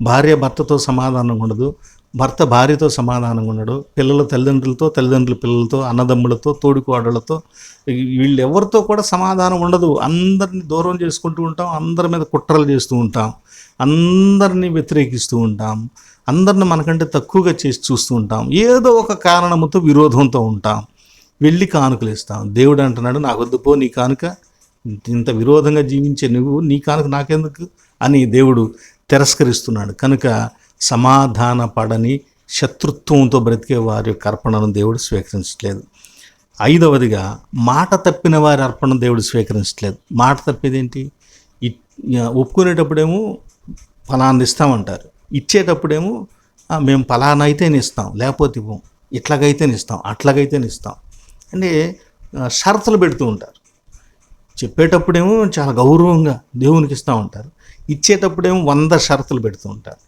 భార్య భర్తతో సమాధానంగా ఉండదు, భర్త భార్యతో సమాధానంగా ఉండడు, పిల్లల తల్లిదండ్రులతో, తల్లిదండ్రుల పిల్లలతో, అన్నదమ్ములతో, తోడికోడలతో, వీళ్ళు ఎవరితో కూడా సమాధానం ఉండదు. అందరినీ దూరం చేసుకుంటూ ఉంటాం, అందరి మీద కుట్రలు చేస్తూ ఉంటాం, అందరినీ వ్యతిరేకిస్తూ ఉంటాం, అందరిని మనకంటే తక్కువగా చేసి చూస్తూ ఉంటాం, ఏదో ఒక కారణంతో విరోధంతో ఉంటాం, వెళ్ళి కానుకలు ఇస్తాం. దేవుడు అంటున్నాడు, నాకు వద్దు పో నీ కానుక, ఇంత విరోధంగా జీవించే నువ్వు నీ కానుక నాకెందుకు అని దేవుడు తిరస్కరిస్తున్నాడు. కనుక సమాధాన పడని శత్రుత్వంతో బ్రతికే వారి యొక్క అర్పణను దేవుడు స్వీకరించట్లేదు. 5వదిగా మాట తప్పిన వారి అర్పణ దేవుడు స్వీకరించట్లేదు. మాట తప్పేదేంటి? ఒప్పుకునేటప్పుడేమో ఫలానా ఇస్తామంటారు, ఇచ్చేటప్పుడేమో మేము ఫలానా అయితేనే ఇస్తాం, లేకపోతే ఇవ్వం, ఇట్లాగైతేనే ఇస్తాం, అట్లాగైతేనే ఇస్తాం అంటే షరతులు పెడుతూ ఉంటారు. చెప్పేటప్పుడేమో చాలా గౌరవంగా దేవునికి ఇస్తూ ఉంటారు, ఇచ్చేటప్పుడేమో 100 షరతులు పెడుతూ ఉంటారు.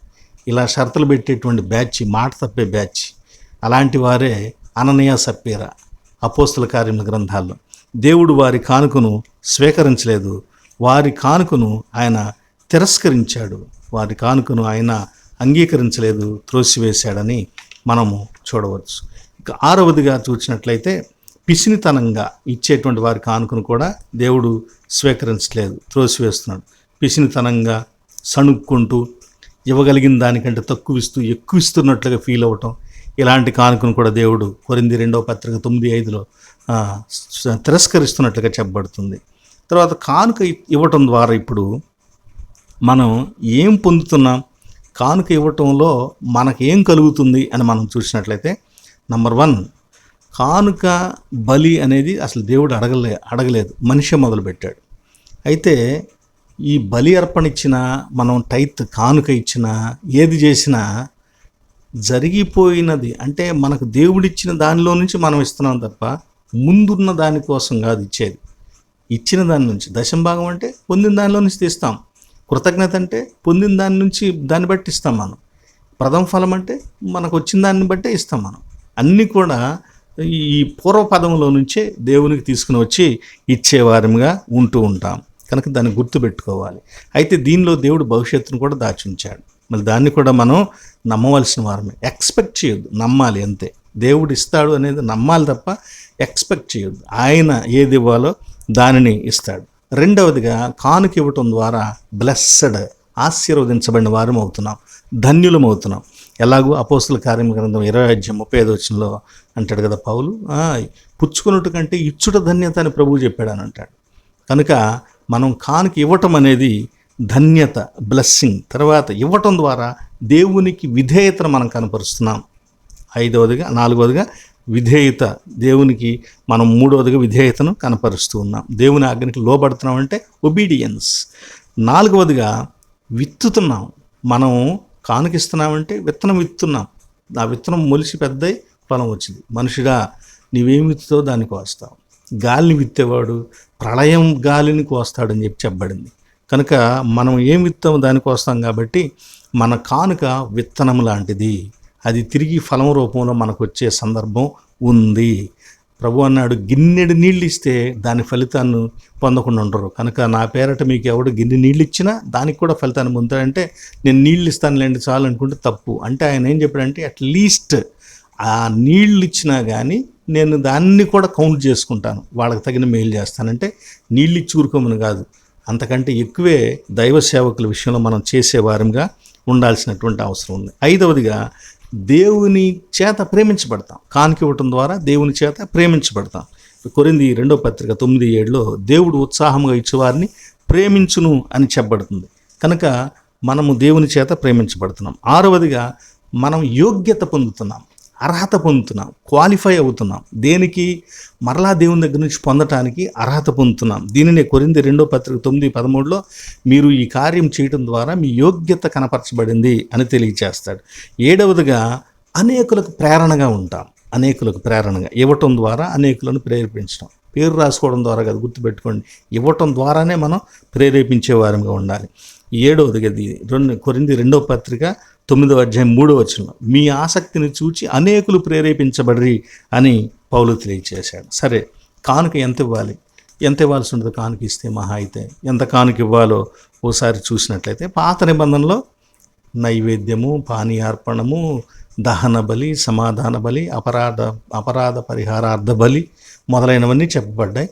ఇలా షరతులు పెట్టేటువంటి బ్యాచ్ మాట తప్పే బ్యాచ్. అలాంటి వారే అననీయ సప్పీరా అపోస్తుల కార్యముల గ్రంథాల్లో. దేవుడు వారి కానుకను స్వీకరించలేదు, వారి కానుకను ఆయన తిరస్కరించాడు, వారి కానుకను ఆయన అంగీకరించలేదు, త్రోసివేశాడని మనము చూడవచ్చు. ఇక 6వదిగా చూసినట్లయితే పిసినితనంగా ఇచ్చేటువంటి వారి కానుకను కూడా దేవుడు స్వీకరించలేదు, త్రోసివేస్తున్నాడు. పిసినితనంగా సణుక్కుంటూ ఇవ్వగలిగిన దానికంటే తక్కువ ఇస్తూ ఎక్కువ ఇస్తున్నట్లుగా ఫీల్ అవ్వటం, ఇలాంటి కానుకను కూడా దేవుడు కొరింథీ 2వ పత్రిక 9:5లో తిరస్కరిస్తున్నట్లుగా చెప్పబడుతుంది. తర్వాత కానుక ఇవ్వటం ద్వారా ఇప్పుడు మనం ఏం పొందుతున్నాం, కానుక ఇవ్వటంలో మనకేం కలుగుతుంది అని మనం చూసినట్లయితే, నంబర్ 1, కానుక బలి అనేది అసలు దేవుడు అడగలేదు, మనిషి మొదలుపెట్టాడు. అయితే ఈ బలి అర్పణ ఇచ్చినా, మనం టైత్ కానుక ఇచ్చినా, ఏది చేసినా జరిగిపోయినది అంటే మనకు దేవుడిచ్చిన దానిలో నుంచి మనం ఇస్తున్నాం తప్ప ముందున్న దానికోసం కాదు ఇచ్చేది. ఇచ్చిన దాని నుంచి దశంభాగం అంటే పొందిన దానిలో నుంచి తీస్తాం, కృతజ్ఞత అంటే పొందిన దాని నుంచి దాన్ని బట్టి ఇస్తాం మనం, ప్రథమ ఫలం అంటే మనకు వచ్చిన దాన్ని బట్టే ఇస్తాం మనం. అన్నీ కూడా ఈ పూర్వపదంలో నుంచే దేవునికి తీసుకుని వచ్చి ఇచ్చేవారిగా ఉంటూ ఉంటాం. కనుక దాన్ని గుర్తుపెట్టుకోవాలి. అయితే దీనిలో దేవుడు భవిష్యత్తును కూడా దాచి ఉంచాడు. మళ్ళీ దాన్ని కూడా మనం నమ్మవలసిన వారమే. ఎక్స్పెక్ట్ చేయొద్దు, నమ్మాలి అంతే. దేవుడు ఇస్తాడు అనేది నమ్మాలి తప్ప ఎక్స్పెక్ట్ చేయొద్దు. ఆయన ఏది ఇవ్వాలో దానిని ఇస్తాడు. 2వదిగా కానుక ఇవ్వటం ద్వారా బ్లెస్సడ్, ఆశీర్వదించబడిన వారం అవుతున్నాం, ధన్యులం అవుతున్నాం. ఎలాగూ అపోస్తుల కార్యముల గ్రంథం 20:35 అంటాడు కదా పౌలు, పుచ్చుకున్నట్టు కంటే ఇచ్చుట ధన్యత అని ప్రభువు చెప్పాడు అని అంటాడు. కనుక మనం కానుక ఇవ్వటం అనేది ధన్యత, బ్లెస్సింగ్. తర్వాత ఇవ్వటం ద్వారా దేవునికి విధేయతను మనం కనపరుస్తున్నాం. 4వదిగా విధేయత, దేవునికి మనం 3వదిగా విధేయతను కనపరుస్తూ ఉన్నాం. దేవుని ఆజ్ఞకి లోబడుతున్నాం అంటే ఒబీడియన్స్. 4వదిగా విత్తుతున్నాం. మనం కానుకిస్తున్నామంటే విత్తనం విత్తున్నాం, ఆ విత్తనం మొలిసి పెద్దయి ఫలం వచ్చింది. మనుషుడా నీవేం విత్తుతావు దాన్ని కోస్తావు. గాలిని విత్తేవాడు ప్రళయం గాలిని కోస్తాడని చెప్పబడింది. కనుక మనం ఏం విత్తామో దానికి వస్తాం. కాబట్టి మన కానుక విత్తనం లాంటిది, అది తిరిగి ఫలం రూపంలో మనకు వచ్చే సందర్భం ఉంది. ప్రభు అన్నాడు, గిన్నెడు నీళ్ళు ఇస్తే దాని ఫలితాన్ని పొందకుండా ఉండరు. కనుక నా పేరట మీకు ఎవడు గిన్నె నీళ్ళు ఇచ్చినా దానికి కూడా ఫలితాన్ని పొందుతాడంటే, నేను నీళ్ళు ఇస్తానులేండి చాలు అనుకుంటే తప్పు. అంటే ఆయన ఏం చెప్పాడంటే, అట్లీస్ట్ ఆ నీళ్ళు ఇచ్చినా కానీ నేను దాన్ని కూడా కౌంట్ చేసుకుంటాను, వాళ్ళకి తగిన మేలు చేస్తానంటే నీళ్ళు ఇచ్చి ఊరుకోమని కాదు, అంతకంటే ఎక్కువే దైవ సేవకుల విషయంలో మనం చేసేవారంగా ఉండాల్సినటువంటి అవసరం ఉంది. 5వదిగా దేవుని చేత ప్రేమించబడతాం. కానుక ఇవ్వటం ద్వారా దేవుని చేత ప్రేమించబడతాం. కొరింథీ 2వ పత్రిక 9:7లో దేవుడు ఉత్సాహంగా ఇచ్చేవారిని ప్రేమించును అని చెప్పబడుతుంది. కనుక మనము దేవుని చేత ప్రేమించబడుతున్నాం. 6వదిగా మనం యోగ్యత పొందుతున్నాం. అర్హత పొందుతున్నాం, క్వాలిఫై అవుతున్నాం. దేనికి? మరలా దేవుని దగ్గర నుంచి పొందటానికి అర్హత పొందుతున్నాం. దీనినే కొరింథీ 2:9-13 మీరు ఈ కార్యం చేయడం ద్వారా మీ యోగ్యత కనపరచబడింది అని తెలియచేస్తాడు. 7వదిగా అనేకులకు ప్రేరణగా ఉంటాం. అనేకులకు ప్రేరణగా ఇవ్వటం ద్వారా అనేకులను ప్రేరేపించడం. పేరు రాసుకోవడం ద్వారా కదా, గుర్తుపెట్టుకోండి. ఇవ్వటం ద్వారానే మనం ప్రేరేపించే వారంగా ఉండాలి. 7వదిగా కొరింథీ 2:9 మీ ఆసక్తిని చూచి అనేకులు ప్రేరేపించబడి అని పౌలు తెలియచేశాడు. సరే, కానుక ఎంత ఇవ్వాలి? ఎంత ఇవ్వాల్సి ఉంటుంది? కానుక ఇస్తే మహా అయితే ఎంత కానుక ఇవ్వాలో ఓసారి చూసినట్లయితే పాత నిబంధనలో నైవేద్యము, పానీయార్పణము, దహన బలి, సమాధాన బలి, అపరాధ పరిహారార్థ బలి మొదలైనవన్నీ చెప్పబడ్డాయి.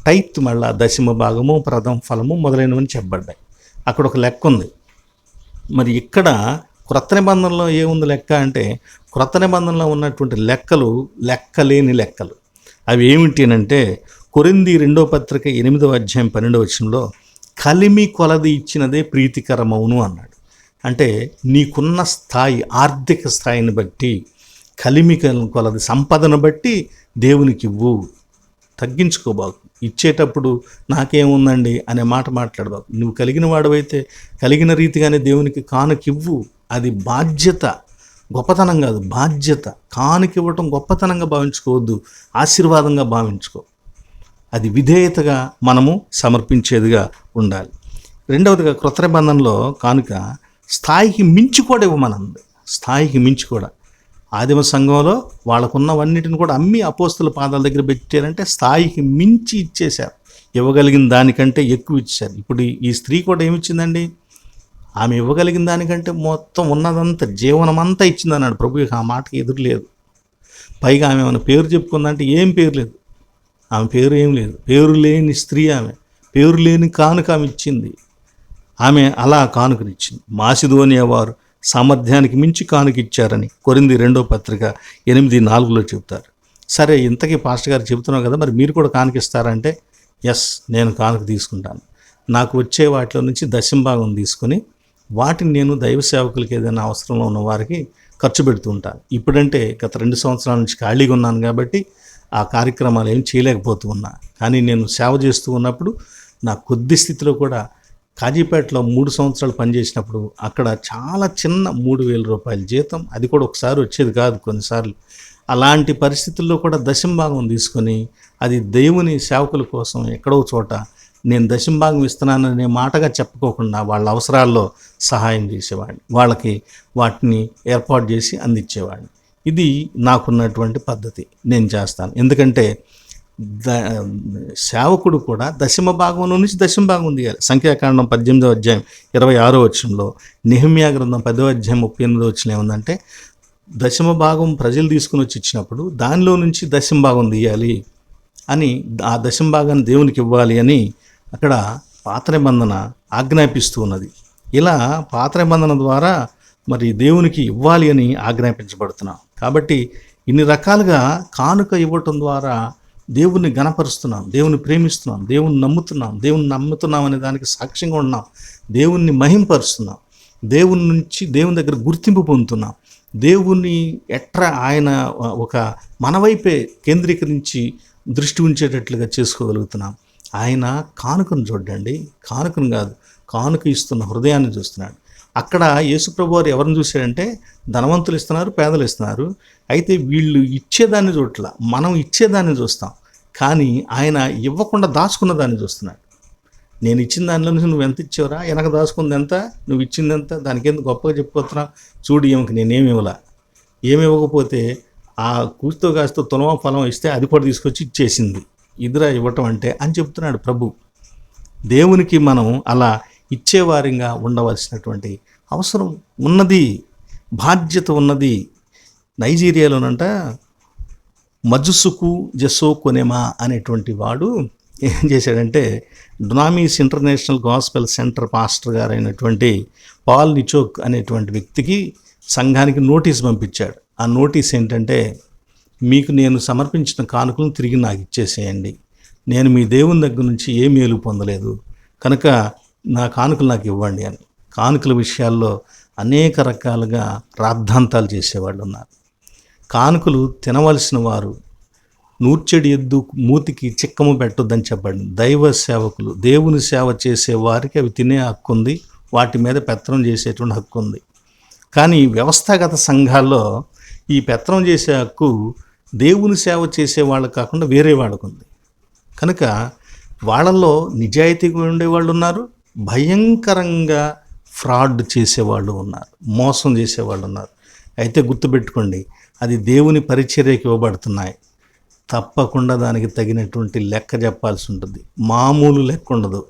టైత్ మళ్ళా దశమ భాగము, ప్రథమ ఫలము మొదలైనవన్నీ చెప్పబడ్డాయి. అక్కడ ఒక లెక్క ఉంది. మరి ఇక్కడ క్రొత్త నిబంధనలో ఏముంది లెక్క అంటే, క్రొత్త నిబంధనలో ఉన్నటువంటి లెక్కలు లెక్కలేని లెక్కలు. అవి ఏమిటి అంటే, కొరింథీ 2:8 కలిమి కొలది ఇచ్చినదే ప్రీతికరమవును అన్నాడు. అంటే నీకున్న స్థాయి, ఆర్థిక స్థాయిని బట్టి, కలిమి కొలది సంపదను బట్టి దేవునికి ఇవ్వు. తగ్గించుకోబాకు. ఇచ్చేటప్పుడు నాకేముందండి అనే మాట మాట్లాడబాకు. నువ్వు కలిగిన వాడవైతే కలిగిన రీతిగానే దేవునికి కానుకివ్వు. అది బాధ్యత, గొప్పతనం కాదు, బాధ్యత. కానుకివ్వటం గొప్పతనంగా భావించుకోవద్దు, ఆశీర్వాదంగా భావించుకో. అది విధేయతగా మనము సమర్పించేదిగా ఉండాలి. 2వదిగా క్రొత్త నిబంధనలో కానుక స్థాయికి మించి కూడా ఇవ్వమనంది. స్థాయికి మించి కూడా. ఆదిమ సంఘంలో వాళ్ళకున్నవన్నిటిని కూడా అమ్మి అపోస్తుల పాదాల దగ్గర పెట్టారంటే స్థాయికి మించి ఇచ్చేశారు. ఇవ్వగలిగిన దానికంటే ఎక్కువ ఇచ్చారు. ఇప్పుడు ఈ స్త్రీ కూడా ఏమిచ్చిందండి? ఆమె ఇవ్వగలిగిన దానికంటే మొత్తం ఉన్నదంతా, జీవనమంతా ఇచ్చిందన్నాడు ప్రభు. ఆ మాటకి ఎదురు లేదు. పైగా ఆమె ఏమైనా పేరు చెప్పుకుందంటే ఏం పేరు లేదు. ఆమె పేరు ఏం లేదు. పేరు లేని స్త్రీ ఆమె. పేరు లేని కానుక ఆమె ఇచ్చింది. ఆమె అలా కానుకనిచ్చింది. మాసిదోనియా వారు సామర్థ్యానికి మించి కానుక ఇచ్చారని కొరింథీ 2:8-4 చెప్తారు. సరే, ఇంతకీ పాస్టర్ గారు చెబుతున్నావు కదా, మరి మీరు కూడా కానుకిస్తారంటే, ఎస్, నేను కానుక తీసుకుంటాను. నాకు వచ్చే వాటిలో నుంచి దశంభాగం తీసుకొని వాటిని నేను దైవ సేవకులకి ఏదైనా అవసరంలో ఉన్న వారికి ఖర్చు పెడుతూ ఉంటాను. ఇప్పుడంటే గత 2 సంవత్సరాల నుంచి ఖాళీగా ఉన్నాను కాబట్టి ఆ కార్యక్రమాలు ఏం చేయలేకపోతూ ఉన్నా. కానీ నేను సేవ చేస్తూ ఉన్నప్పుడు నా కొద్ది స్థితిలో కూడా కాజీపేటలో 3 సంవత్సరాలు పనిచేసినప్పుడు అక్కడ చాలా చిన్న 3,000 రూపాయల జీతం, అది కూడా ఒకసారి వచ్చేది కాదు, కొన్నిసార్లు. అలాంటి పరిస్థితుల్లో కూడా దశంభాగం తీసుకొని అది దేవుని సేవకుల కోసం ఎక్కడో చోట నేను దశంభాగం ఇస్తున్నాననే మాటగా చెప్పుకోకుండా వాళ్ళ అవసరాల్లో సహాయం చేసేవాడిని. వాళ్ళకి వాటిని ఏర్పాటు చేసి అందించేవాడిని. ఇది నాకున్నటువంటి పద్ధతి, నేను చేస్తాను. ఎందుకంటే సేవకుడు కూడా దశమ భాగంలో నుంచి దశమ భాగం తీయాలి. సంఖ్యాకాండం 18:26 నెహెమ్యా గ్రంథం 10:38 ఏముందంటే, దశమ భాగం ప్రజలు తీసుకుని వచ్చి ఇచ్చినప్పుడు దానిలో నుంచి దశమ భాగం తీయాలి అని, ఆ దశమ భాగాన్ని దేవునికి ఇవ్వాలి అని అక్కడ పాత నిబంధన ఆజ్ఞాపిస్తూ ఉన్నది. ఇలా పాత నిబంధన ద్వారా మరి దేవునికి ఇవ్వాలి అని ఆజ్ఞాపించబడుతున్నాం. కాబట్టి ఇన్ని రకాలుగా కానుక ఇవ్వటం ద్వారా దేవుణ్ణి గణపరుస్తున్నాం, దేవుని ప్రేమిస్తున్నాం, దేవుని నమ్ముతున్నాం అనే దానికి సాక్ష్యంగా ఉన్నాం. దేవుణ్ణి మహింపరుస్తున్నాం, దేవుని దగ్గర గుర్తింపు పొందుతున్నాం. దేవుణ్ణి ఆయన ఒక మన వైపే కేంద్రీకరించి దృష్టి ఉంచేటట్లుగా చేసుకోగలుగుతున్నాం. ఆయన కానుకను చూడండి, కానుకను కాదు, కానుక ఇస్తున్న హృదయాన్ని చూస్తున్నాడు. అక్కడ యేసుప్రభు వారు ఎవరిని చూశాడంటే, ధనవంతులు ఇస్తున్నారు, పేదలు ఇస్తున్నారు. అయితే వీళ్ళు ఇచ్చేదాన్ని చూడట్లా, మనం ఇచ్చేదాన్ని చూస్తాం. కానీ ఆయన ఇవ్వకుండా దాచుకున్న దాన్ని చూస్తున్నాడు. నేను ఇచ్చిన దానిలో నుంచి నువ్వు ఎంత ఇచ్చావురా, వెనక దాచుకుంది ఎంత, నువ్వు ఇచ్చింది ఎంత, దానికి ఎందుకు గొప్పగా చెప్పుకోతున్నావు, చూడు ఈమెకి నేనేమి ఇవ్వలా. ఏమి ఇవ్వకపోతే ఆ కూస్తో కాస్తో తులమ ఫలం ఇస్తే అది కూడా తీసుకొచ్చి ఇచ్చేసింది. ఇదిరా ఇవ్వటం అంటే అని చెప్తున్నాడు ప్రభు. దేవునికి మనం అలా ఇచ్చేవారిగా ఉండవలసినటువంటి అవసరం ఉన్నది, బాధ్యత ఉన్నది. నైజీరియాలోనంట మజుసుకు జెసో కొనెమా అనేటువంటి వాడు ఏం చేశాడంటే, Dunamis International Gospel Centre pastor గారైనటువంటి పాల్ నిచోక్ అనేటువంటి వ్యక్తికి సంఘానికి నోటీస్ పంపించాడు. ఆ నోటీస్ ఏంటంటే, మీకు నేను సమర్పించిన కానుకలను తిరిగి నాకు ఇచ్చేసేయండి. నేను మీ దేవుని దగ్గర నుంచి ఏ మేలు పొందలేదు కనుక నా కానుకలు నాకు ఇవ్వండి అని. కానుకల విషయాల్లో అనేక రకాలుగా రాద్ధాంతాలు చేసేవాళ్ళు ఉన్నారు. కానుకలు తినవలసిన వారు నూర్చెడి ఎద్దు మూతికి చిక్కము పెట్టొద్దని చెప్పండి. దైవ సేవకులు, దేవుని సేవ చేసే వారికి అవి తినే హక్కు ఉంది, వాటి మీద పెత్తనం చేసేటువంటి హక్కు ఉంది. కానీ వ్యవస్థాగత సంఘాల్లో ఈ పెత్తనం చేసే హక్కు దేవుని సేవ చేసే వాళ్ళకు కాకుండా వేరే వాళ్ళకు ఉంది. కనుక వాళ్ళల్లో నిజాయితీగా ఉండేవాళ్ళు ఉన్నారు, భయంకరంగా ఫ్రాడ్ చేసేవాళ్ళు ఉన్నారు, మోసం చేసేవాళ్ళు ఉన్నారు. అయితే గుర్తుపెట్టుకోండి, అది దేవుని పరిచర్యకి ఇవ్వబడుతున్నాయి. తప్పకుండా దానికి తగినటువంటి లెక్క చెప్పాల్సి ఉంటుంది. మామూలు లెక్క ఉండదు.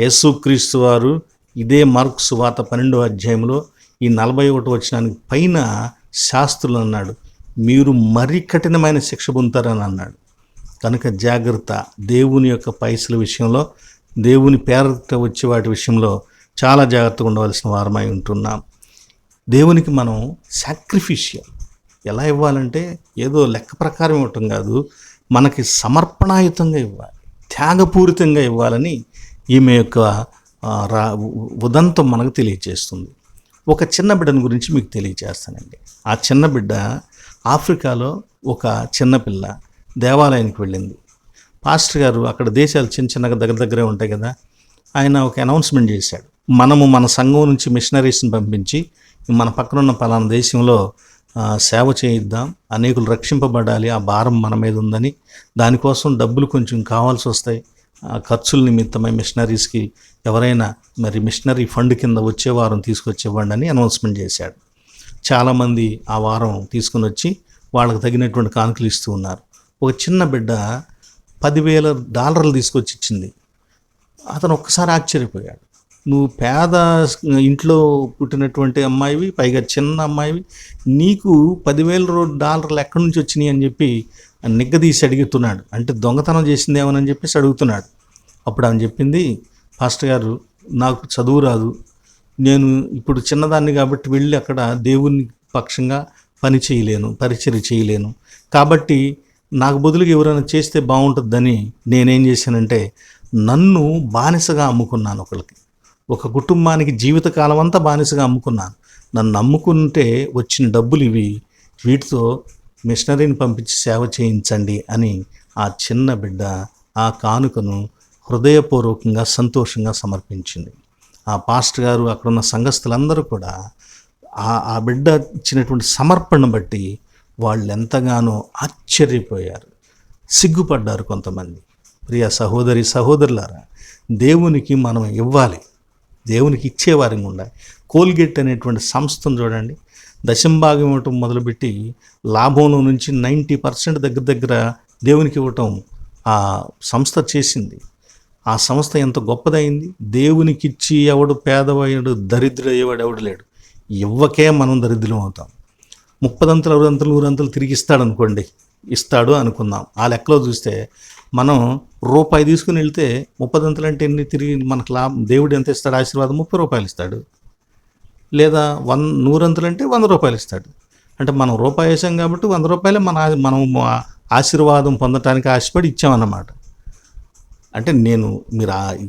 యేసుక్రీస్తు వారు ఇదే మార్కు సువార్త 12వ అధ్యాయంలో ఈ 41 వచనానికి పైన శాస్త్రులు అన్నాడు, మీరు మరీ కఠినమైన శిక్ష పొందుతారని అన్నాడు. కనుక జాగ్రత్త. దేవుని యొక్క పైసల విషయంలో, దేవుని పేరట వచ్చే వాటి విషయంలో చాలా జాగ్రత్తగా ఉండవలసిన వారమై ఉంటున్నాం. దేవునికి మనం సాక్రిఫిషియల్ ఎలా ఇవ్వాలంటే ఏదో లెక్క ప్రకారం ఇవ్వటం కాదు, మనకి సమర్పణాయుతంగా ఇవ్వాలి, త్యాగపూరితంగా ఇవ్వాలని ఈమె యొక్క ఉదంతం మనకు తెలియజేస్తుంది. ఒక చిన్న బిడ్డను గురించి మీకు తెలియజేస్తానండి. ఆ చిన్న బిడ్డ ఆఫ్రికాలో ఒక చిన్నపిల్ల దేవాలయానికి వెళ్ళింది. పాస్టర్ గారు అక్కడ దేశాలు చిన్నగా దగ్గరే ఉంటాయి కదా, ఆయన ఒక అనౌన్స్మెంట్ చేశాడు, మనము మన సంఘం నుంచి మిషనరీస్ని పంపించి మన పక్కనున్న పలానా దేశంలో సేవ చేయిద్దాం, అనేకులు రక్షింపబడాలి, ఆ భారం మన మీద ఉందని, దానికోసం డబ్బులు కొంచెం కావాల్సి వస్తాయి, ఖర్చుల నిమిత్తమై మిషనరీస్కి ఎవరైనా మరి మిషనరీ ఫండ్ కింద వచ్చే వారం తీసుకొచ్చేవ్వండి అని అనౌన్స్మెంట్ చేశాడు. చాలామంది ఆ వారం తీసుకుని వచ్చి వాళ్ళకి తగినటువంటి కానుకలు ఇస్తూ ఉన్నారు. ఒక చిన్న బిడ్డ $10,000 తీసుకొచ్చి ఇచ్చింది. అతను ఒక్కసారి ఆశ్చర్యపోయాడు. నువ్వు పేద ఇంట్లో పుట్టినటువంటి అమ్మాయివి, పైగా చిన్న అమ్మాయివి, నీకు $10,000 ఎక్కడి నుంచి వచ్చినాయి అని చెప్పి నిగ్గదీసి అడుగుతున్నాడు. అంటే దొంగతనం చేసిందేమోనని చెప్పేసి అడుగుతున్నాడు. అప్పుడు ఆమె చెప్పింది, పాస్టర్ గారు నాకు చదువు రాదు, నేను ఇప్పుడు చిన్నదాన్ని కాబట్టి వెళ్ళి అక్కడ దేవుని పక్షంగా పని చేయలేను, పరిచర్య చేయలేను, కాబట్టి నాకు బదులుగా ఎవరైనా చేస్తే బాగుంటుందని నేనేం చేశానంటే నన్ను బానిసగా అమ్ముకున్నాను. ఒక కుటుంబానికి జీవితకాలం అంతా బానిసగా అమ్ముకున్నాను. నన్ను అమ్ముకుంటే వచ్చిన డబ్బులు ఇవి, వీటితో మిషనరీని పంపించి సేవ చేయించండి అని ఆ చిన్న బిడ్డ ఆ కానుకను హృదయపూర్వకంగా సంతోషంగా సమర్పించింది. ఆ పాస్టర్ గారు, అక్కడున్న సంఘస్థులందరూ కూడా ఆ బిడ్డ ఇచ్చినటువంటి సమర్పణను బట్టి వాళ్ళు ఎంతగానో ఆశ్చర్యపోయారు, సిగ్గుపడ్డారు కొంతమంది. ప్రియ సహోదరి సహోదరులారా, దేవునికి మనం ఇవ్వాలి, దేవునికి ఇచ్చేవారిగా ఉండాలి. కోల్గేట్ అనేటువంటి సంస్థను చూడండి, దశంభాగం ఇవ్వటం మొదలుపెట్టి లాభంలో నుంచి 90% దగ్గర దేవునికి ఇవ్వటం ఆ సంస్థ చేసింది. ఆ సంస్థ ఎంత గొప్పదైంది. దేవునికి ఇచ్చి ఎవడు పేదవాడు దరిద్రయ్యేవాడు ఎవడు లేడు. ఇవ్వకే మనం దరిద్రం అవుతాం. 30 అంతలు 60 అంతలు 100 అంతలు తిరిగి ఇస్తాడు అనుకుందాం. ఆ లెక్కలో చూస్తే మనం రూపాయి తీసుకుని వెళ్తే 30 అంతలు అంటే ఎన్ని తిరిగి మనకు లాభం, దేవుడు ఎంత ఇస్తాడు ఆశీర్వాదం? ₹30 ఇస్తాడు. లేదా 100 అంతలు అంటే ₹100 ఇస్తాడు. అంటే మనం రూపాయి వేసాం కాబట్టి ₹100 మనం ఆశీర్వాదం పొందటానికి ఆశపడి ఇచ్చామన్నమాట. అంటే మీరు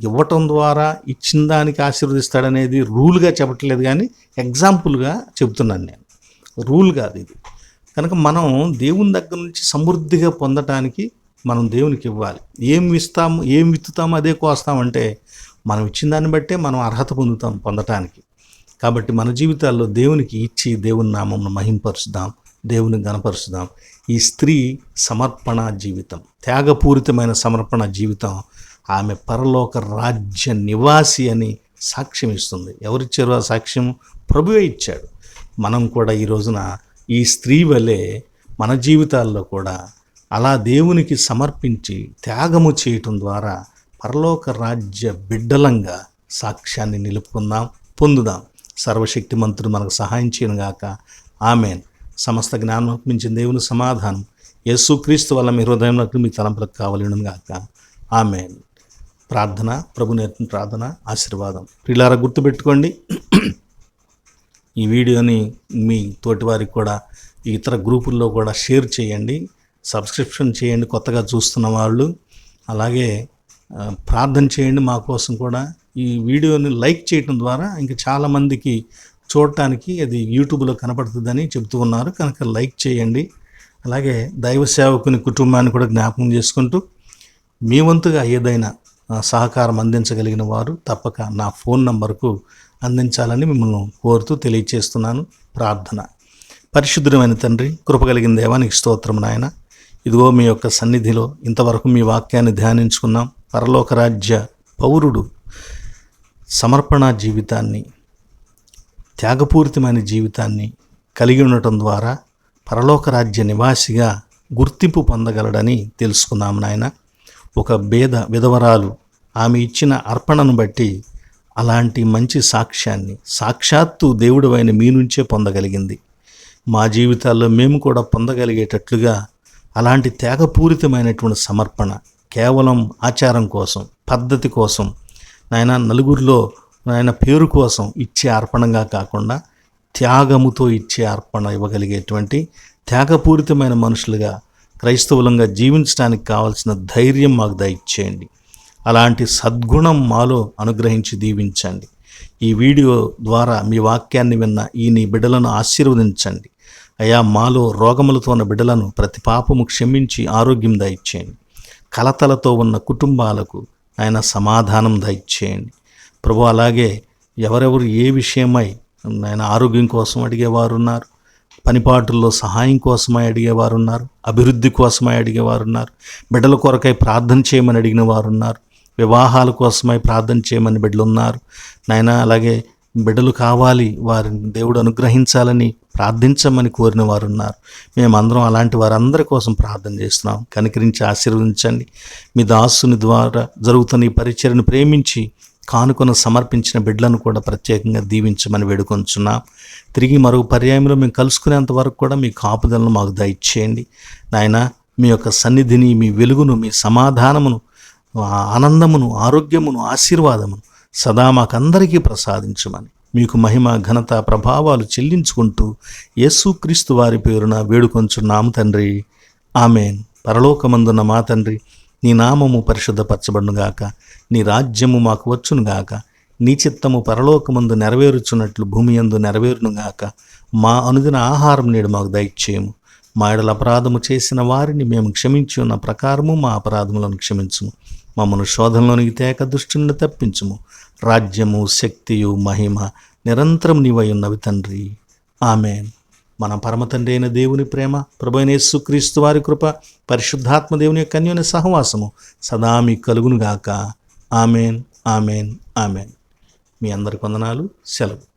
ఇవ్వటం ద్వారా ఇచ్చిన దానికి ఆశీర్వదిస్తాడనేది రూల్గా చెప్పట్లేదు, కానీ ఎగ్జాంపుల్గా చెబుతున్నాను నేను. రూల్ కాదు ఇది. కనుక మనం దేవుని దగ్గర నుంచి సమృద్ధిగా పొందటానికి మనం దేవునికి ఇవ్వాలి. ఏం విత్తుతాము అదే కోస్తామంటే మనం ఇచ్చిన దాన్ని బట్టే మనం అర్హత పొందటానికి. కాబట్టి మన జీవితాల్లో దేవునికి ఇచ్చి దేవుని నామమును మహింపరుచుదాం, దేవుని గణపరుచుదాం. ఈ స్త్రీ సమర్పణ జీవితం, త్యాగపూరితమైన సమర్పణ జీవితం, ఆమె పరలోక రాజ్య నివాసి అని సాక్ష్యం ఇస్తుంది. ఎవరిచ్చారు ఆ సాక్ష్యం? ప్రభువే ఇచ్చాడు. మనం కూడా ఈ రోజున ఈ స్త్రీ వలె మన జీవితాల్లో కూడా అలా దేవునికి సమర్పించి త్యాగము చేయటం ద్వారా పరలోక రాజ్య బిడ్డలంగా సాక్ష్యాన్ని నిలుపుకుందాం, పొందుదాం. సర్వశక్తిమంతుడు మనకు సహాయం చేయనుగాక. ఆమెన్. సమస్త జ్ఞానం మించిన దేవుని సమాధానం యేసుక్రీస్తు వల్ల మీ హృదయంలోకి మీ తలంపులకు కావలేనుగాక. ఆమెన్. ప్రార్థన, ప్రభు నేర్పిన ప్రార్థన, ఆశీర్వాదం. ప్రియులారా, గుర్తుపెట్టుకోండి, ఈ వీడియోని మీ తోటి వారికి కూడా ఇతర గ్రూపుల్లో కూడా షేర్ చేయండి, సబ్స్క్రిప్షన్ చేయండి కొత్తగా చూస్తున్న వాళ్ళు. అలాగే ప్రార్థన చేయండి మా కోసం కూడా. ఈ వీడియోని లైక్ చేయడం ద్వారా ఇంకా చాలామందికి చూడటానికి అది యూట్యూబ్లో కనపడుతుందని చెబుతూ ఉన్నారు. కనుక లైక్ చేయండి. అలాగే దైవ సేవకుని కుటుంబాన్ని కూడా జ్ఞాపకం చేసుకుంటూ మీ వంతుగా ఏదైనా సహకారం అందించగలిగిన వారు తప్పక నా ఫోన్ నంబర్కు అందించాలని మిమ్మల్ని కోరుతూ తెలియచేస్తున్నాను. ప్రార్థన. పరిశుద్ధమైన తండ్రి, కృపగలిగిన దేవానికి స్తోత్రం నాయన. ఇదిగో మీ యొక్క సన్నిధిలో ఇంతవరకు మీ వాక్యాన్ని ధ్యానించుకున్నాం. పరలోక రాజ్య పౌరుడు సమర్పణ జీవితాన్ని, త్యాగపూరితమైన జీవితాన్ని కలిగి ఉండటం ద్వారా పరలోక రాజ్య నివాసిగా గుర్తింపు పొందగలడని తెలుసుకున్నాం నాయన. ఒక విధవరాలు ఆమె ఇచ్చిన అర్పణను బట్టి అలాంటి మంచి సాక్ష్యాన్ని సాక్షాత్తు దేవుడవైన మీ నుంచే పొందగలిగింది. మా జీవితాల్లో మేము కూడా పొందగలిగేటట్లుగా అలాంటి త్యాగపూరితమైనటువంటి సమర్పణ కేవలం ఆచారం కోసం, పద్ధతి కోసం, నాయన నలుగురిలో నాయన పేరు కోసం ఇచ్చే అర్పణంగా కాకుండా త్యాగముతో ఇచ్చే అర్పణ ఇవ్వగలిగేటువంటి త్యాగపూరితమైన మనుషులుగా, క్రైస్తవులంగా జీవించడానికి కావాల్సిన ధైర్యం మాకు దయచేయండి. అలాంటి సద్గుణం మాలో అనుగ్రహించి దీవించండి. ఈ వీడియో ద్వారా మీ వాక్యాన్ని విన్న ఈ నీ బిడ్డలను ఆశీర్వదించండి. అయా, మాలో రోగములతో ఉన్న బిడ్డలను ప్రతి పాపము క్షమించి ఆరోగ్యం దయచేయండి. కలతలతో ఉన్న కుటుంబాలకు ఆయన సమాధానం దయచేయండి ప్రభు. అలాగే ఎవరెవరు ఏ విషయమై ఆయన ఆరోగ్యం కోసం అడిగేవారు ఉన్నారు, పనిపాటుల్లో సహాయం కోసమై అడిగేవారు ఉన్నారు, అభివృద్ధి కోసమై అడిగేవారు ఉన్నారు, బిడ్డల కొరకై ప్రార్థన చేయమని అడిగిన వారు ఉన్నారు, వివాహాల కోసమై ప్రార్థన చేయమని బిడ్డలు ఉన్నారు నాయన. అలాగే బిడ్డలు కావాలి, వారిని దేవుడు అనుగ్రహించాలని ప్రార్థించమని కోరిన వారు ఉన్నారు. మేమందరం అలాంటి వారందరి కోసం ప్రార్థన చేస్తున్నాం. కనికరించి ఆశీర్వదించండి. మీ దాసుని ద్వారా జరుగుతున్న ఈ పరిచర్యను ప్రేమించి కానుకను సమర్పించిన బిడ్డలను కూడా ప్రత్యేకంగా దీవించమని వేడుకొంచున్నాం. తిరిగి మరో పర్యాయంలో మేము కలుసుకునేంత వరకు కూడా మీ కాపుదలను మాకు దయచేయండి నాయన. మీ యొక్క సన్నిధిని, మీ వెలుగును, మీ సమాధానమును, ఆనందమును, ఆరోగ్యమును, ఆశీర్వాదమును సదా మాకందరికీ ప్రసాదించమని మీకు మహిమ, ఘనత, ప్రభావాలు చెల్లించుకుంటూ యేసుక్రీస్తు వారి పేరున వేడుకొంచున్నాము తండ్రి. ఆమేన్. పరలోకమందున్న మా తండ్రి, నీ నామము పరిశుద్ధపరచబడునుగాక, నీ రాజ్యము మాకు వచ్చునుగాక, నీ చిత్తము పరలోకమందు నెరవేరుచున్నట్లు భూమి యందు నెరవేరునుగాక. మా అనుదిన ఆహారం నేడు మాకు దయచేయము. మా ఎడల అపరాధము చేసిన వారిని మేము క్షమించి ఉన్న ప్రకారము మా అపరాధములను క్షమించుము. మమ్మను శోధనలోనికి తేక దుష్టుని నుండి తప్పించుము. రాజ్యము, శక్తియు, మహిమ నిరంతరం నీవై ఉన్నవి తండ్రి. ఆమేన్. మన పరమ తండ్రి అయిన దేవుని ప్రేమ, ప్రభువైన యేసుక్రీస్తు వారి కృప, పరిశుద్ధాత్మ దేవుని యొక్క అన్యోన్య సహవాసము సదా మీకు కలుగునుగాక. ఆమేన్, ఆమేన్, ఆమేన్. మీ అందరికి వందనాలు. సెలవు.